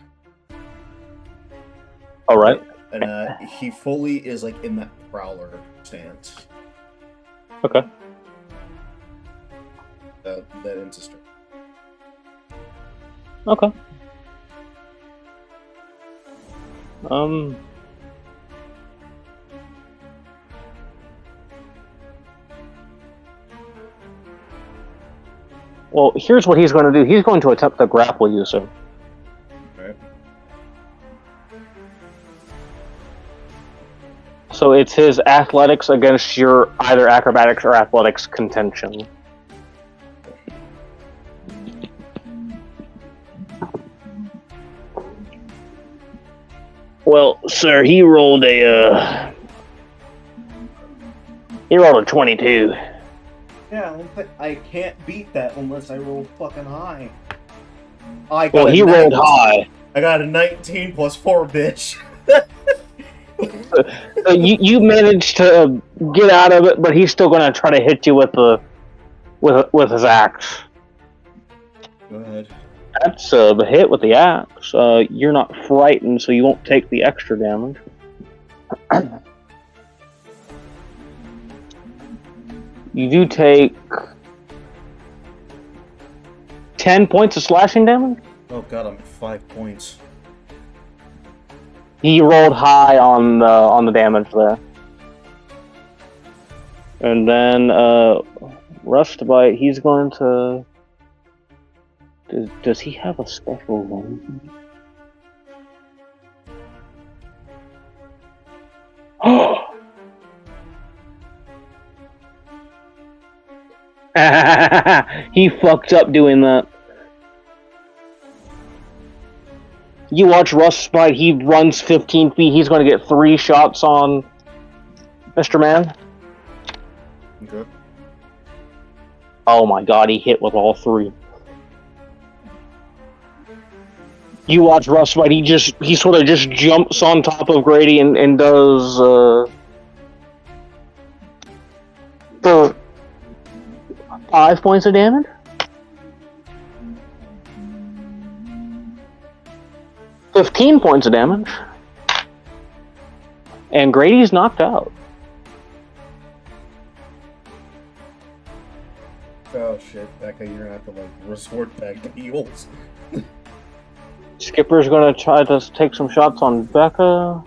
All right. And he fully is like in that prowler stance. Okay. That ends his turn. Okay. Well, here's what he's going to do. He's going to attempt to grapple you, sir. Alright. So it's his athletics against your either acrobatics or athletics contention. Well, sir, he rolled a 22. Yeah, I can't beat that unless I roll fucking high. I got Well, he rolled high. I got a 19 plus 4, bitch. You managed to get out of it, but he's still going to try to hit you with his axe. Go ahead. That's the hit with the axe. You're not frightened, so you won't take the extra damage. You do take 10 points of slashing damage. Oh god, I'm at 5 points. He rolled high on the damage there. And then Rustbite, he's going to... Does he have a special one? He fucked up doing that. You watch Rustbite, he runs 15 feet, he's going to get 3 shots on Mr. Man. Okay. Oh my god, he hit with all 3. You watch Rustbite, he sort of just jumps on top of Grady and does for 5 points of damage. $15 points of damage. And Grady's knocked out. Oh shit, Becca, you're gonna have to like resort back to heals. Skipper's gonna try to take some shots on Becca.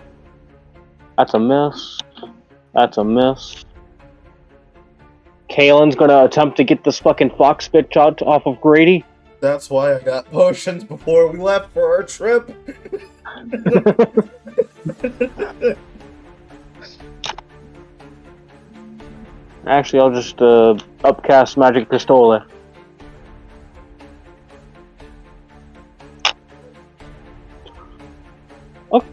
That's a miss. That's a miss. Kalen's gonna attempt to get this fucking fox bitch out off of Grady. That's why I got potions before we left for our trip. Actually, I'll just upcast Magic Pistole. Oh.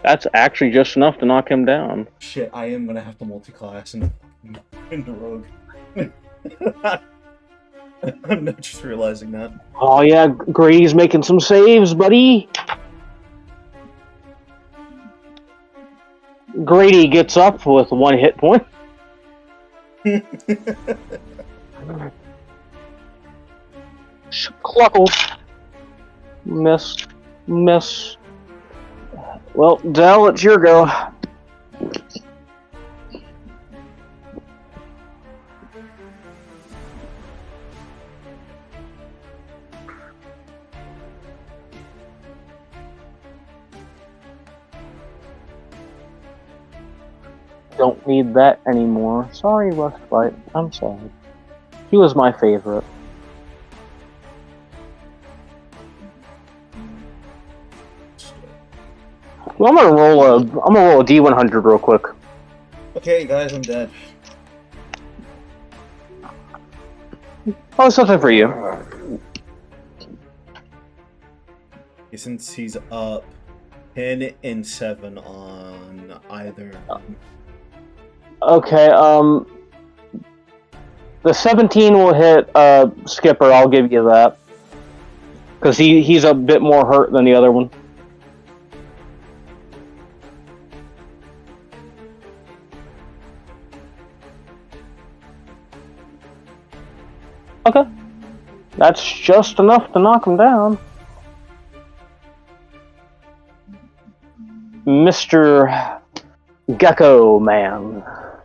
That's actually just enough to knock him down. Shit, I am gonna have to multi-class into Rogue. I'm not just realizing that. Oh yeah, Grady's making some saves, buddy. Grady gets up with 1 hit point. Cluckle. Miss. Miss. Well, Dell, it's your go. Don't need that anymore. Sorry, Rustbite. I'm sorry. He was my favorite. Well, I'm gonna roll a D100 real quick. Okay, guys, I'm dead. Oh, something for you. Okay, since he's up 10 and 7 on either. Okay, the 17 will hit Skipper, I'll give you that. Because he's a bit more hurt than the other one. Okay. That's just enough to knock him down. Mr. Gecko Man.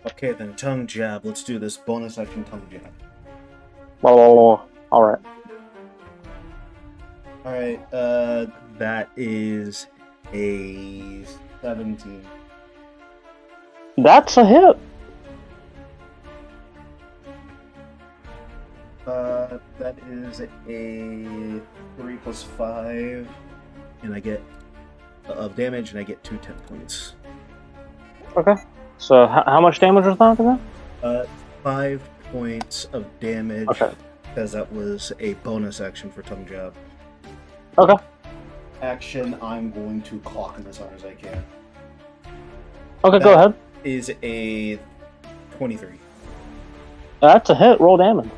Okay, then tongue jab. Let's do this bonus action tongue jab. Well, alright. Alright, that is a 17. That's a hit. That is a 3 plus 5, and I get of damage, and I get 2 10 points. Okay. So how much damage was that again? 5 points of damage. Okay. Because that was a bonus action for tongue jab. Okay. Action, I'm going to clock him as hard as I can. Okay, go ahead. Is a 23. That's a hit. Roll damage.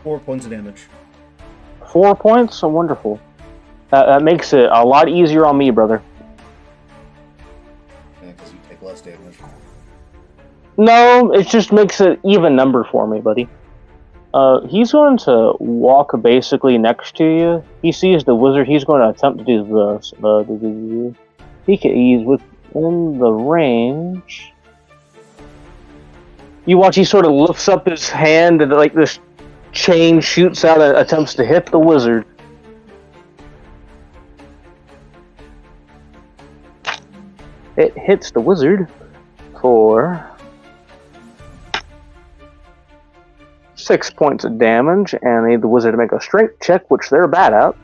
4 points of damage. 4 points? Wonderful. That makes it a lot easier on me, brother. Yeah, because you take less damage. No, it just makes it even number for me, buddy. He's going to walk basically next to you. He sees the wizard. He's going to attempt to do this. He's within the range. You watch. He sort of lifts up his hand, and like this chain shoots out and attempts to hit the wizard. It hits the wizard for 6 points of damage, and I need the wizard to make a strength check, which they're bad at.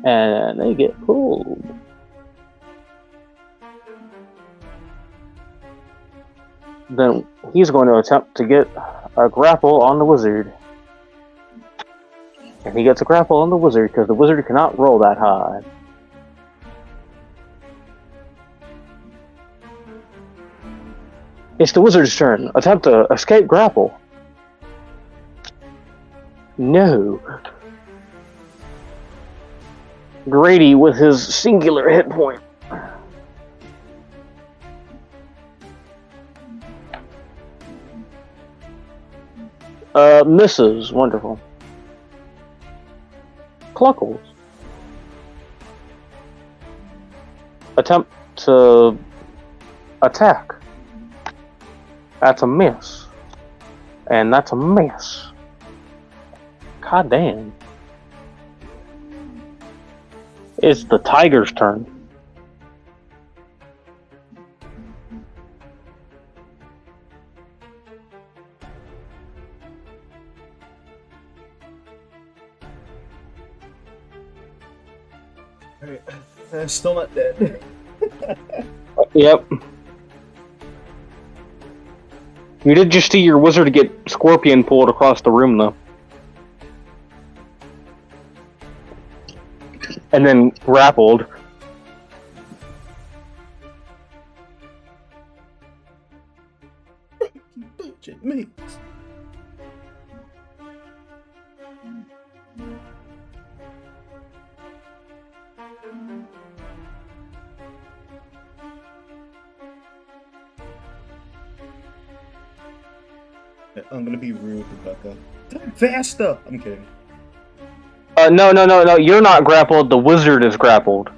And they get pulled. Then he's going to attempt to get a grapple on the wizard. And he gets a grapple on the wizard because the wizard cannot roll that high. It's the wizard's turn. Attempt to escape grapple. No. Grady with his singular hit point. Misses. Wonderful. Cluckles. Attempt to attack. That's a miss. And that's a miss. God damn. It's the tiger's turn. Alright, still not dead. Yep. You did just see your wizard get scorpion pulled across the room, though. And then grappled. Bullshit me. I'm gonna be rude, Rebecca. Faster! I'm kidding. No. You're not grappled. The wizard is grappled.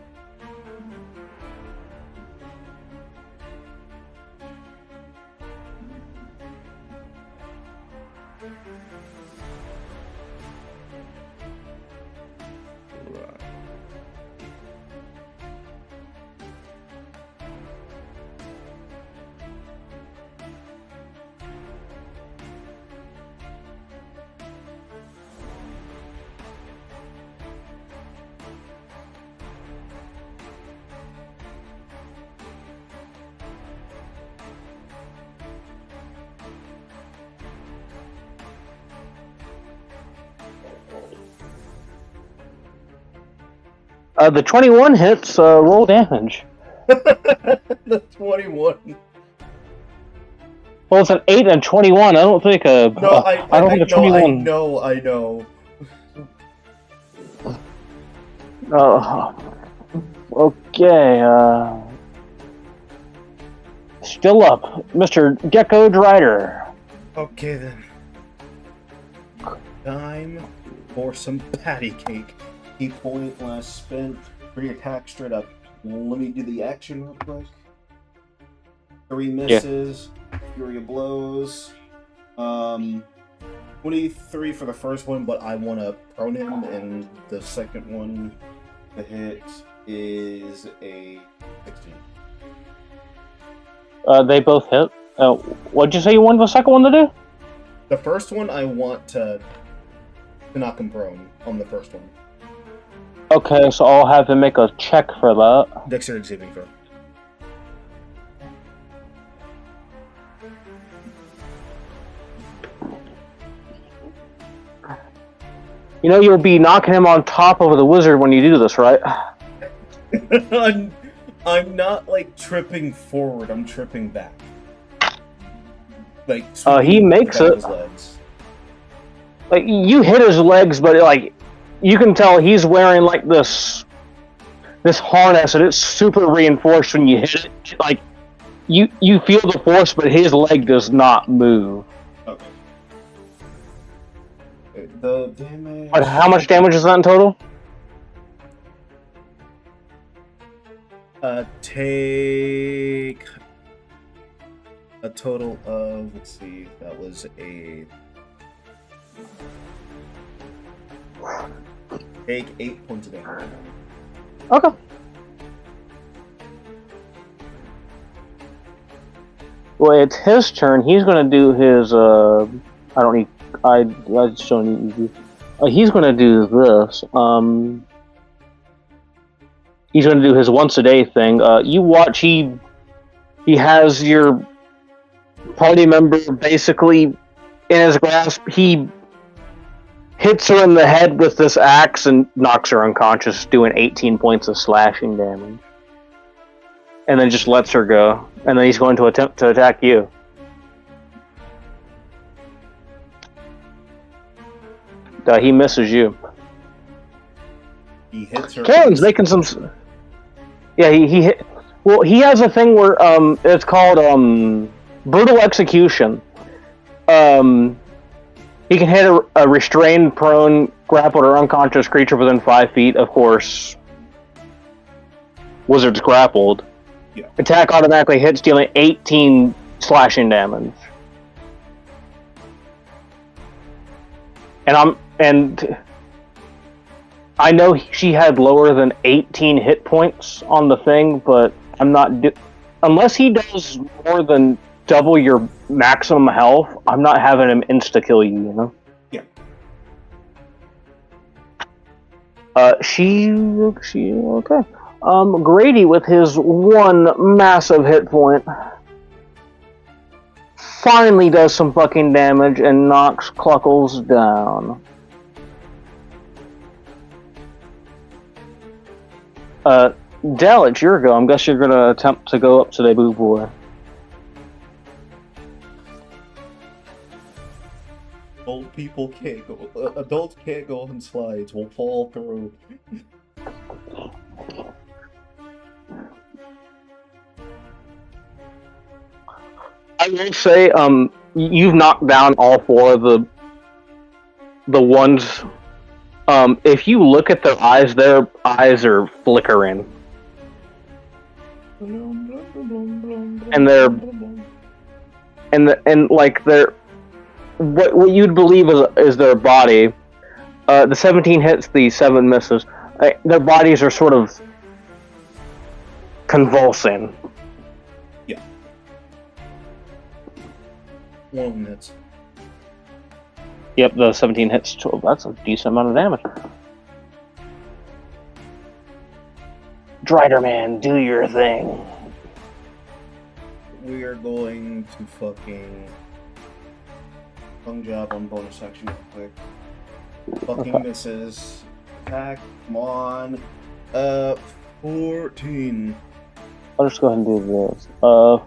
The 21 hits. Roll damage. The 21. Well, it's an 8 and 21. I don't think a. No, I don't think a 21. I know. Okay. Still up, Mr. Gecko Drider. Okay then. Time for some patty cake. Key point last spent. 3 attacks straight up. Let me do the action real quick. 3 misses. Fury of blows. 23 for the first one, but I want to prone him, and the second one to hit is a 16. They both hit. What'd you say you wanted the second one to do? The first one I want to to knock him prone on the first one. Okay, so I'll have him make a check for that. Dexterity saving throw. You know you'll be knocking him on top of the wizard when you do this, right? I'm not like tripping forward. I'm tripping back. Like He makes it. his legs. Like you hit his legs, but like you can tell he's wearing like this harness, and it's super reinforced when you hit it. Like you feel the force, but his leg does not move. Okay. The damage. But how much damage is that in total? Take a total of, let's see, that was a... Take 8 points of damage. Okay. Well, it's his turn. He's gonna do his, I just don't need you. He's gonna do this. He's gonna do his once a day thing. You watch. He has your party member basically in his grasp. He hits her in the head with this axe and knocks her unconscious, doing 18 points of slashing damage. And then just lets her go. And then he's going to attempt to attack you. He misses you. He hits her. Karen's making some. Yeah, he hit. Well, he has a thing where it's called brutal execution. He can hit a restrained, prone, grappled, or unconscious creature within 5 feet. Of course, wizard's grappled. Yeah. Attack automatically hits, dealing 18 slashing damage. And I know she had lower than 18 hit points on the thing, but I'm not unless he does more than double your maximum health, I'm not having him insta-kill you, you know? Yeah. She okay. Grady with his one massive hit point finally does some fucking damage and knocks Cluckles down. Dell, it's your go. I guess you're gonna attempt to go up to the boo boy. Old people can't go. Adults can't go on slides. We'll fall through. I will say, you've knocked down all 4 of the ones. If you look at their eyes are flickering, and like they're what you'd believe is their body. The 17 hits, the 7 misses. Their bodies are sort of convulsing. Yeah. One of them hits. Yep, the 17 hits. That's a decent amount of damage. Driderman, do your thing. We are going to fucking tongue job on bonus action real quick. Fucking misses. Attack, come on. 14. I'll just go ahead and do this.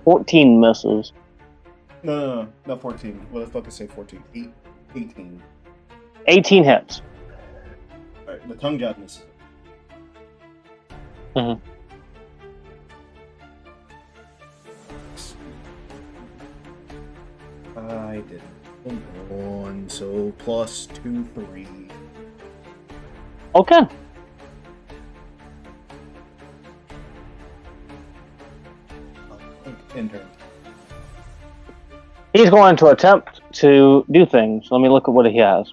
14 misses. No, not 14. What the fuck is say 14? 18. 18 hits. Alright, the tongue job misses. Mm-hmm. I didn't. One, so plus 2, 3. Okay. Intern. He's going to attempt to do things. Let me look at what he has.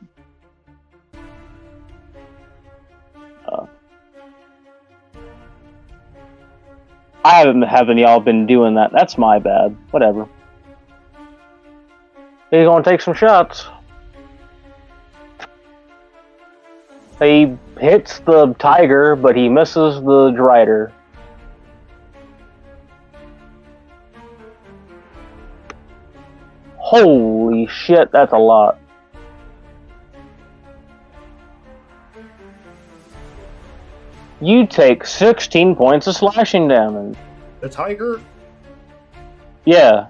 I haven't y'all been doing that. That's my bad. Whatever. He's going to take some shots. He hits the tiger, but he misses the Drider. Holy shit, that's a lot. You take 16 points of slashing damage. The tiger? Yeah.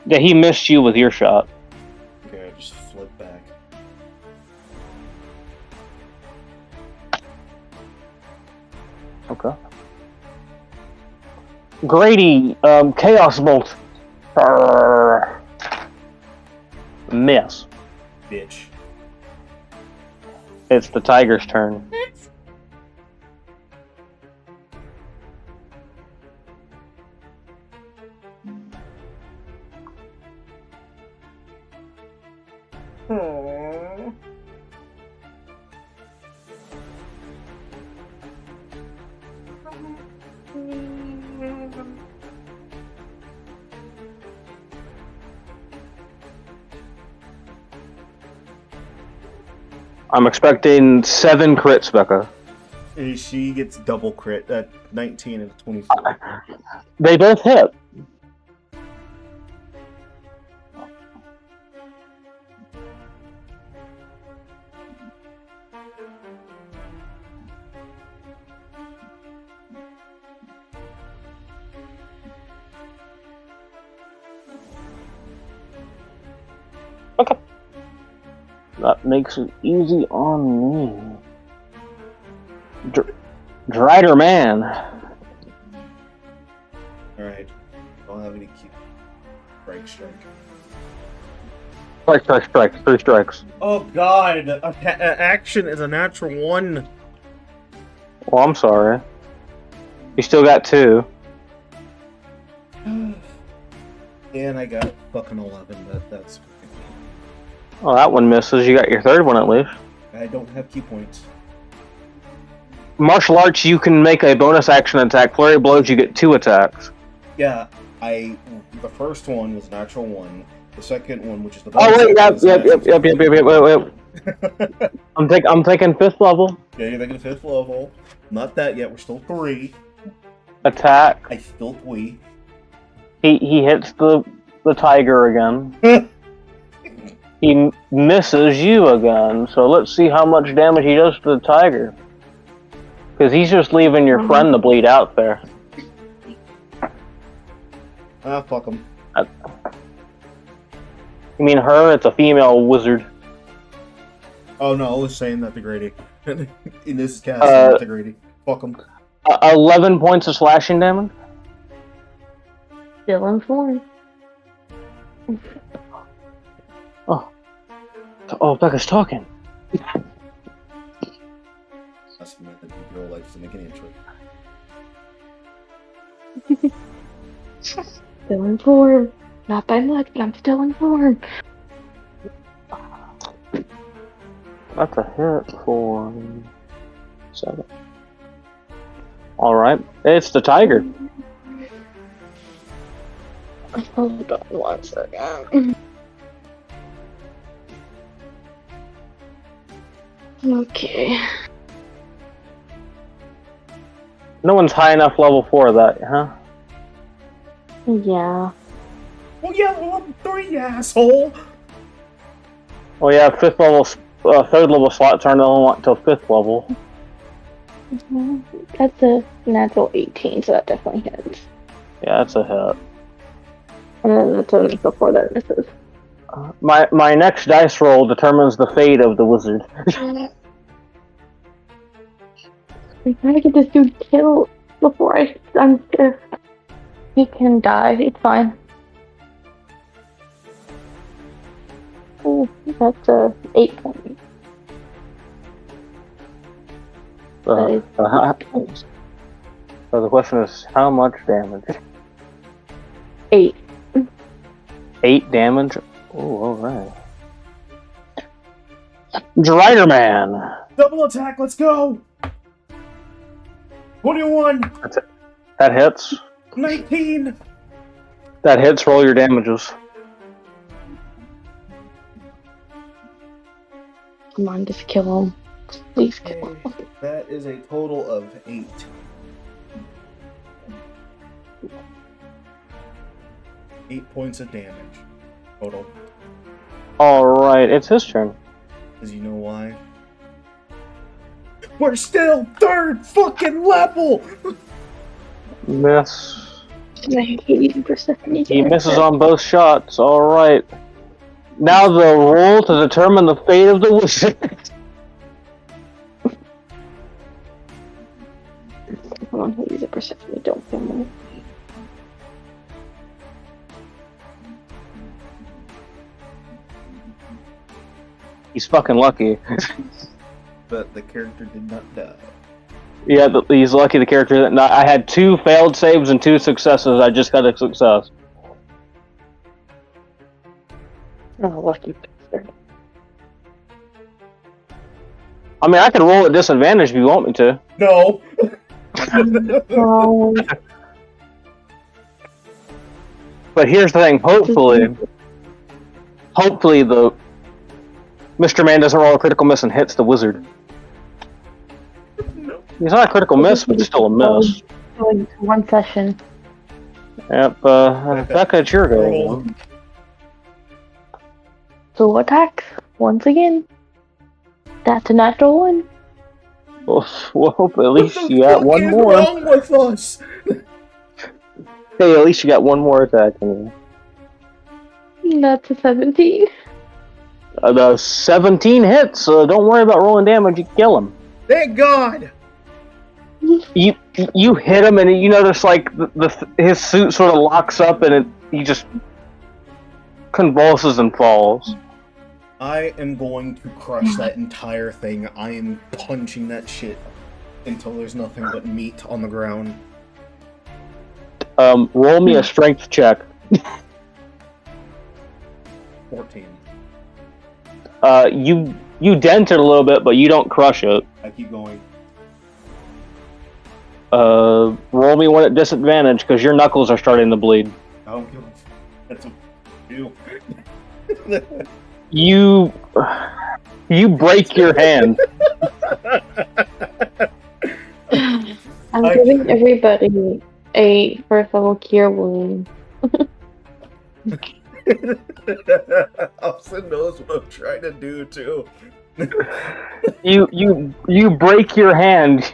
Yeah, he missed you with your shot. Okay, I just flip back. Okay. Grady, Chaos Bolt. Miss. Bitch. It's the tiger's turn. I'm expecting 7 crits, Becca. She gets double crit at 19 and 24. They both hit. Okay. That makes it easy on me. Drider man. Alright. Don't have any key. Strike. Strike. 3 strikes. Oh god! Action is a natural 1. Well, I'm sorry. You still got 2. And I got fucking 11. That's. Oh, that one misses. You got your 3rd one at least. I don't have key points. Martial arts, you can make a bonus action attack. Flurry of blows, you get 2 attacks. Yeah, the first one was natural 1. The second one, which is the Oh wait, bonus yep. I'm taking 5th level. Yeah, you're thinking 5th level. Not that yet. We're still 3. Attack. I still 3. He hits the tiger again. He misses you again. So let's see how much damage he does to the tiger. Because he's just leaving your friend to bleed out there. Ah, fuck him. You mean her? It's a female wizard. Oh no, I was saying that to Grady. In this cast, not to Grady. Fuck him. 11 points of slashing damage. Still in form. Oh, Becca's talking. That's the method of girl likes to make an intro. Still in form. Not by much, but I'm still in form. That's a hit for 7. Alright, it's the tiger. Hold on 1 second. Okay. No one's high enough level for that, huh? Yeah. Well, yeah, level 3, asshole! Oh yeah, 5th level, 3rd level slots aren't only until 5th level. That's a natural 18, so that definitely hits. Yeah, that's a hit. And then that's a before that misses. My next dice roll determines the fate of the wizard. We gotta get this dude killed before I'm stiff. He can die, it's fine. Ooh, that's a 8 point. So the question is, how much damage? 8. 8 damage? Oh, alright. Drider man! Double attack, let's go! 21! That hits. 19! That hits, roll your damages. Come on, just kill him. Please kill him. Okay, that is a total of 8. 8 points of damage total. Alright, it's his turn. Because you know why? We're still 3rd fucking level! Miss. I hate Persephone. He misses on both shots. Alright. Now the roll to determine the fate of the wizard. Everyone who uses Persephone, don't kill me. He's fucking lucky. But the character did not die. Yeah, he's lucky the character that not. I had 2 failed saves and 2 successes. I just got a success. Oh, lucky bastard. I mean, I can roll at disadvantage if you want me to. No! Oh, But here's the thing. Hopefully the Mr. Man doesn't roll a critical miss and hits the wizard. No. He's not a critical miss, but still a miss. going to 1 session. Yep. Becca, it's your go. So attack once again. That's a natural 1. Well, at least you got one more. What is wrong with us? Hey, at least you got one more attack in you. That's a 17. The 17 hits, so don't worry about rolling damage, you kill him. Thank God! You hit him and you notice like his suit sort of locks up and he just convulses and falls. I am going to crush that entire thing. I am punching that shit until there's nothing but meat on the ground. Roll me a strength check. 14. You dent it a little bit, but you don't crush it. I keep going. Roll me one at disadvantage because your knuckles are starting to bleed. I don't give a f- That's what you You break your hand. I'm giving everybody a 1st level cure wound. Austin knows what I'm trying to do too. You break your hand.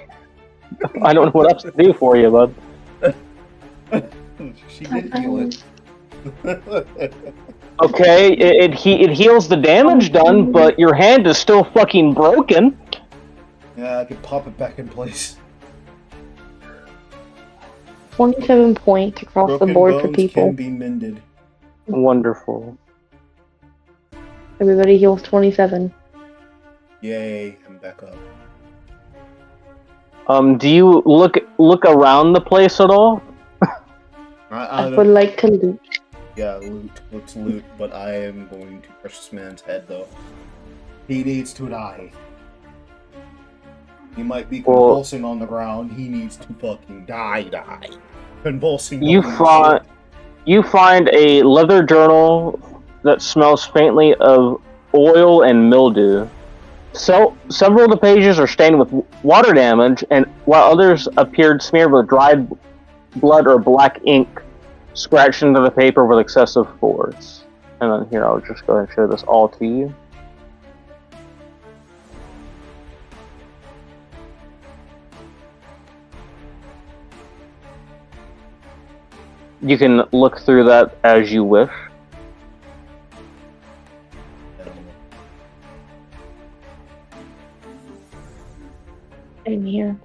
I don't know what else to do for you, bud. She did heal it. Okay, it heals the damage done, but your hand is still fucking broken. Yeah, I can pop it back in place. 27 points across Broken the board for bones people. can be mended. Wonderful. Everybody heals 27. Yay, I'm back up. Do you look around the place at all? I would like to loot. Yeah, loot. Let's loot, but I am going to crush this man's head, though. He needs to die. He might be convulsing on the ground. He needs to fucking die. Convulsing. You find a leather journal that smells faintly of oil and mildew. So several of the pages are stained with water damage, and while others appeared smeared with dried blood or black ink scratched into the paper with excessive force. And then here, I'll just go ahead and show this all to you. You can look through that as you wish. In here.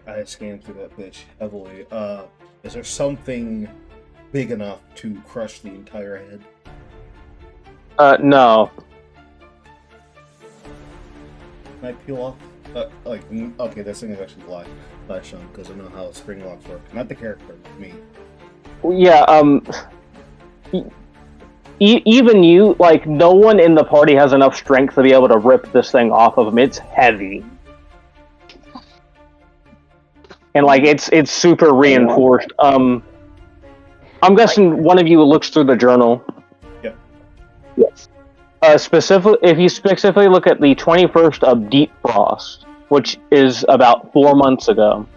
I scanned through that bitch heavily. Is there something big enough to crush the entire head? No. Can I peel off? Okay, this thing is actually flash on because I know how spring locks work. Not the character, me. Yeah, even you, like, no one in the party has enough strength to be able to rip this thing off of him. It's heavy. And, like, it's super reinforced. I'm guessing one of you looks through the journal. Yep. Yes. Specifically, if you specifically look at the 21st of Deep Frost, which is about 4 months ago.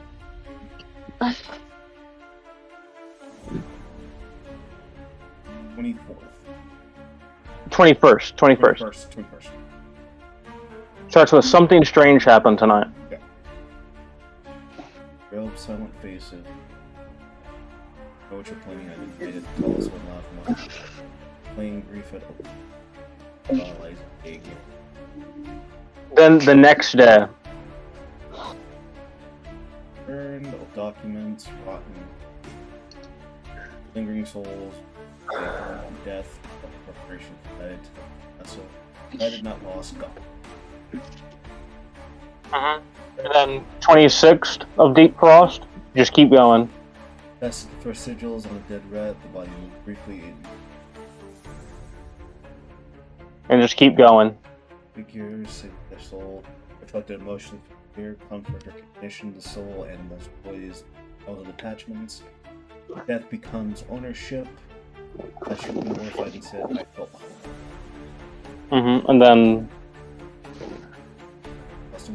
21st. 21st. Starts with something strange happened tonight. Okay. Real silent faces. Know what you're planning. I didn't read it. Tell us what not. Playing grief at allies. Then the next day. Burned of documents, rotten, lingering souls, death, preparation for dead. So I did not lost God. And then 26th of Deep Frost. Just keep going. That's the sigils on a dead rat. The body moved briefly in And just keep going. figures. The soul reflected emotions, fear, comfort, recognition. The soul and most poised all the attachments. Death becomes ownership. I should be horrified and said I felt And then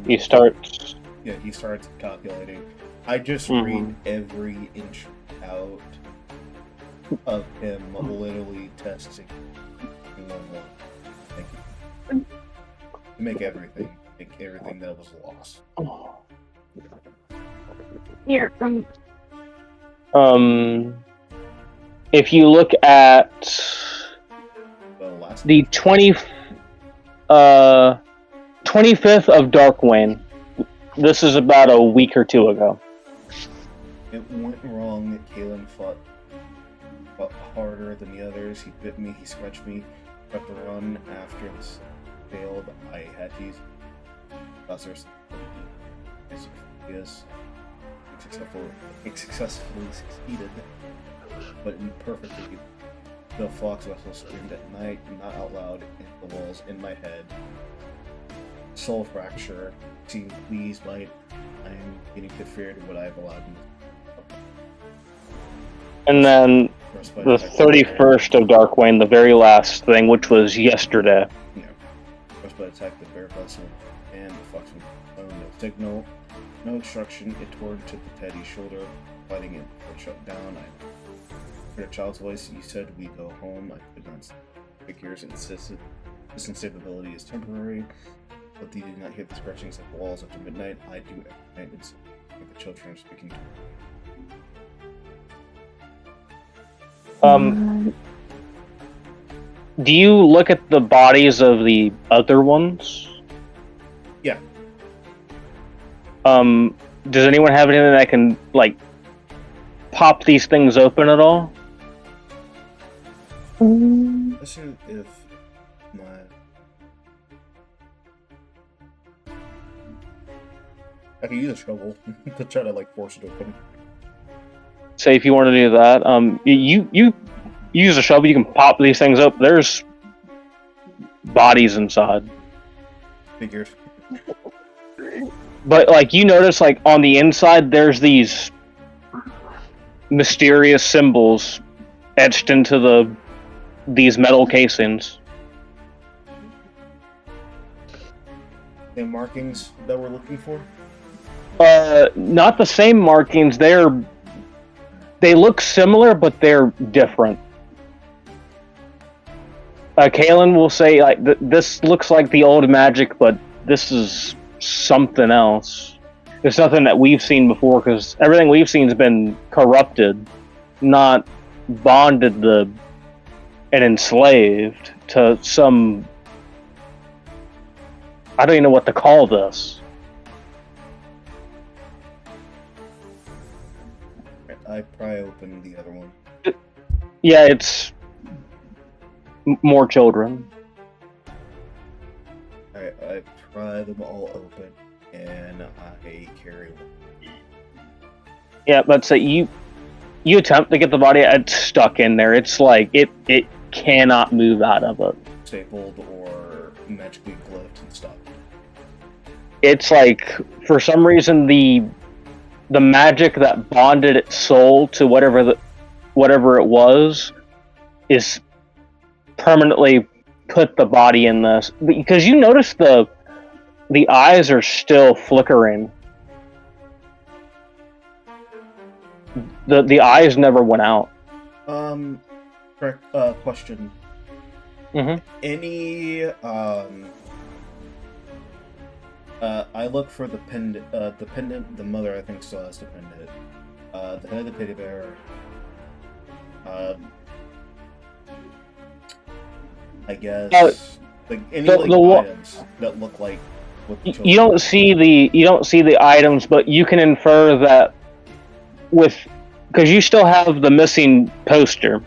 he starts. Yeah, he starts calculating. I just Mhm. read every inch out of him literally testing. To make everything that was lost. Here, If you look at The last the 25th of Darkwane, this is about a week or two ago. it went wrong. Kalen fought harder than the others. He bit me, he scratched me. Got the run after this failed. I had to use buzzers. Yes. Successfully succeeded, but imperfectly. The fox vessel screamed at night, not out loud, in the walls in my head. Soul fracture. Seemed pleased by it. I am getting feared what I have allowed me. And then the 31st of Darkwane, the very last thing, which was yesterday. Yeah. First blood attacked the bear vessel and the fox no signal. No obstruction. It tore to the teddy's shoulder, fighting it before it shut down. I heard a child's voice. You said we go home. I could not see figures insisted. This instability is temporary, but they did not hear the scratchings of walls after midnight. I do every night. It's like the children are speaking to me. Do you look at the bodies of the other ones? Yeah. Does anyone have anything that can, like, pop these things open at all? Let's see if my... I could use a shovel to try to, like, force it open. Say if you want to do that, you use a shovel, you can pop these things up. There's bodies inside. Figured. But, like, you notice, like, on the inside, there's these mysterious symbols etched into these metal casings. The markings that we're looking for? Not the same markings. They look similar, but they're different. Kalen will say, like, this looks like the old magic, but this is something else. It's nothing that we've seen before, because everything we've seen has been corrupted, not bonded and enslaved to some... I don't even know what to call this. I pry open the other one. Yeah, it's more children. I pry them all open, and I carry one. Yeah, but so you attempt to get the body, it's stuck in there. It's like it cannot move out of it. Stapled or magically gloved and stuff. It's like, for some reason, the magic that bonded its soul to whatever it was is permanently put the body in this, because you notice the eyes are still flickering. The eyes never went out. Correct. Question. Mhm. Any I look for the pendant. The pendant. The mother, I think, still has the pendant. The head of the teddy bear. I guess like any items that look like. You don't see the items, but you can infer that because you still have the missing poster,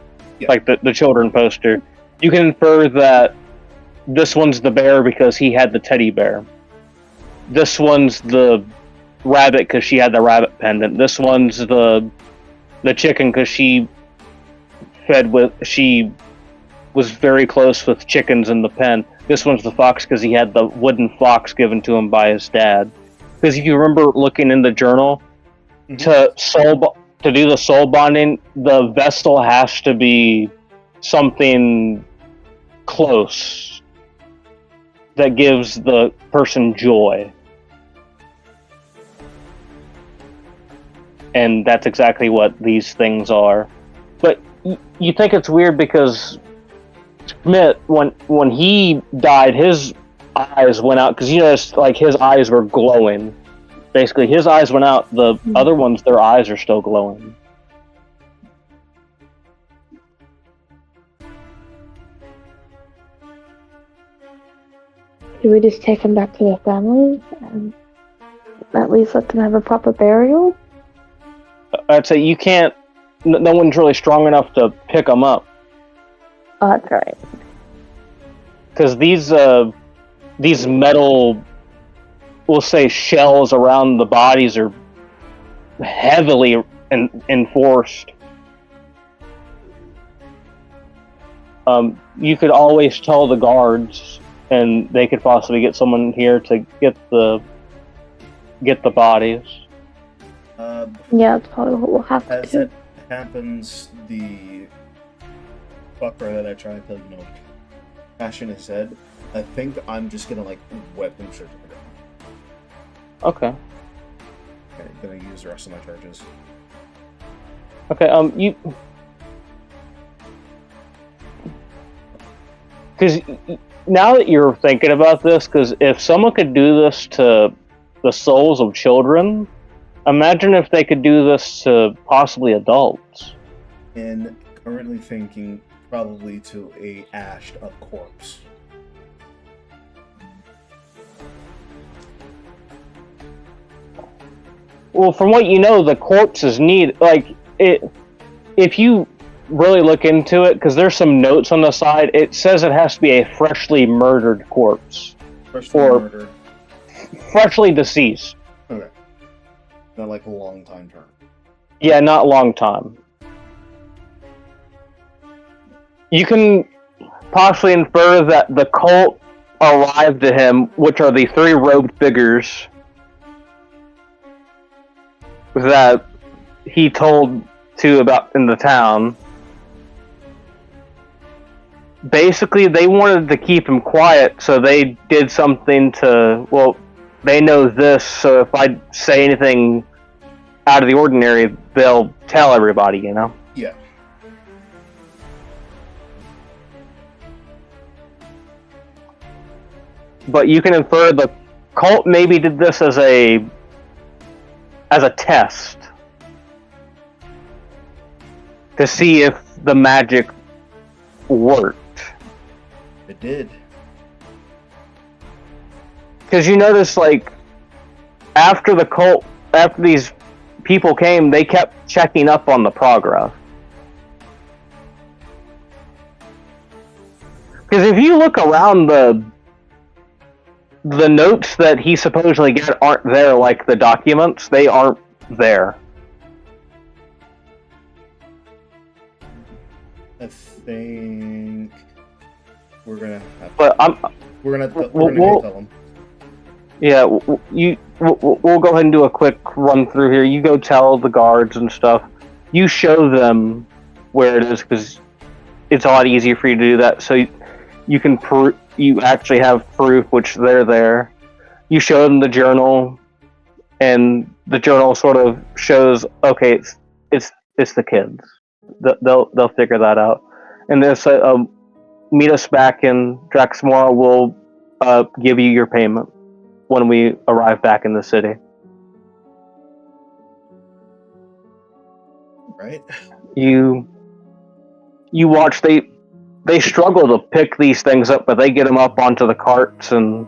like the children poster. You can infer that this one's the bear because he had the teddy bear. This one's the rabbit because she had the rabbit pendant. This one's the chicken because she was very close with chickens in the pen. This one's the fox because he had the wooden fox given to him by his dad. Because if you remember looking in the journal, to do the soul bonding, the vessel has to be something close that gives the person joy. And that's exactly what these things are. But you think it's weird because Schmidt, when he died, his eyes went out, because you noticed like his eyes were glowing. Basically, his eyes went out. The other ones, their eyes are still glowing. Do we just take him back to their families and at least let them have a proper burial? I'd say you can't. No one's really strong enough to pick them up. Oh, that's right. Because these metal, we'll say, shells around the bodies are heavily enforced. You could always tell the guards, and they could possibly get someone here to get the bodies. Yeah, that's probably what we'll have to As do. it happens, the fucker that I try to, cash in his head, I think I'm just gonna, weapon search it. Okay. Okay, gonna use the rest of my charges. Okay, you... Because now that you're thinking about this, because if someone could do this to the souls of children, imagine if they could do this to possibly adults. And currently thinking probably to a ashed up corpse. Well, from what you know, the corpses need, if you really look into it, because there's some notes on the side, it says it has to be a freshly murdered corpse. Murdered. Freshly deceased. Okay. Not like a long time term. Yeah, not long time. You can possibly infer that the cult arrived to him, which are the three robed figures that he told to about in the town. Basically, they wanted to keep him quiet, so they did something to, well, they know this, so if I say anything out of the ordinary, they'll tell everybody, you know? Yeah. But you can infer the cult maybe did this as a test to see if the magic worked. It did. Because you notice, after these people came, they kept checking up on the progress. Because if you look around, the notes that he supposedly got aren't there, like the documents. They aren't there. I think we're gonna have But we're gonna go tell him. Yeah, we'll go ahead and do a quick run through here. You go tell the guards and stuff. You show them where it is, because it's a lot easier for you to do that. So you can you actually have proof, which they're there. You show them the journal, and the journal sort of shows, okay, it's the kids. They'll figure that out, and there's meet us back in Draxmora. We'll give you your payment when we arrive back in the city. Right? You watch they struggle to pick these things up, but they get them up onto the carts and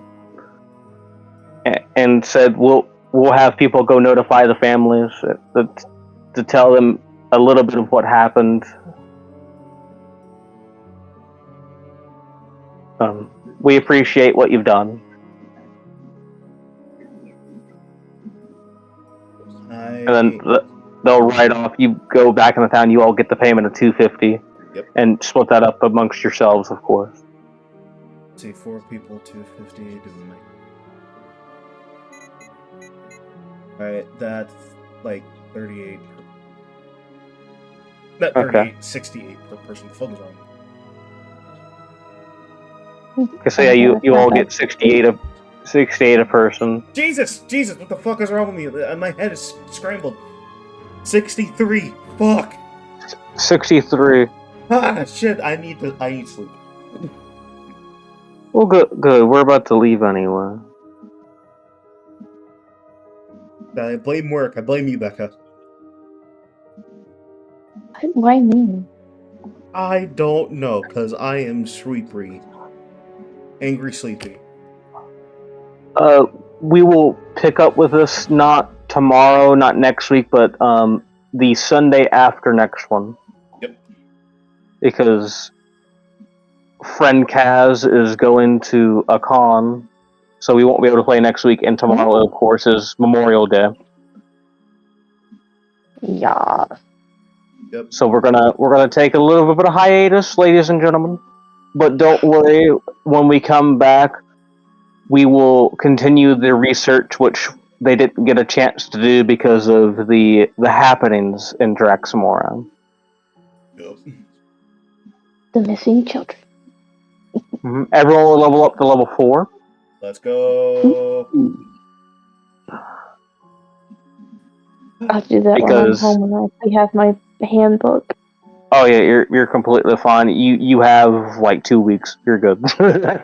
said we'll have people go notify the families to tell them a little bit of what happened. We appreciate what you've done. And then they'll write off. You go back in the town. You all get the payment of $250, and split that up amongst yourselves, of course. Say 4 people, $250. Alright, that's like 38. Not 38, Okay. 68 per person. The fuck is wrong? Okay, so yeah, you all get 68 a person. Jesus, what the fuck is wrong with me? My head is scrambled. 63. Fuck. 63. Ah, shit. I need sleep. Well, good. We're about to leave anyway. I blame work. I blame you, Becca. Why me? I don't know, because I am sleepy. Angry sleepy. We will pick up with this not tomorrow, not next week, but the Sunday after next one. Yep. Because friend Kaz is going to a con, so we won't be able to play next week. And tomorrow, of course, is Memorial Day. Yeah. Yep. So we're gonna take a little bit of hiatus, ladies and gentlemen. But don't worry, when we come back, we will continue the research, which they didn't get a chance to do because of the happenings in Draxmora. Yep. The missing children. Mm-hmm. Everyone will level up to level 4. Let's go. I'll do that when I'm home when I actually have my handbook. Oh yeah, you're completely fine. You have like 2 weeks. You're good. That's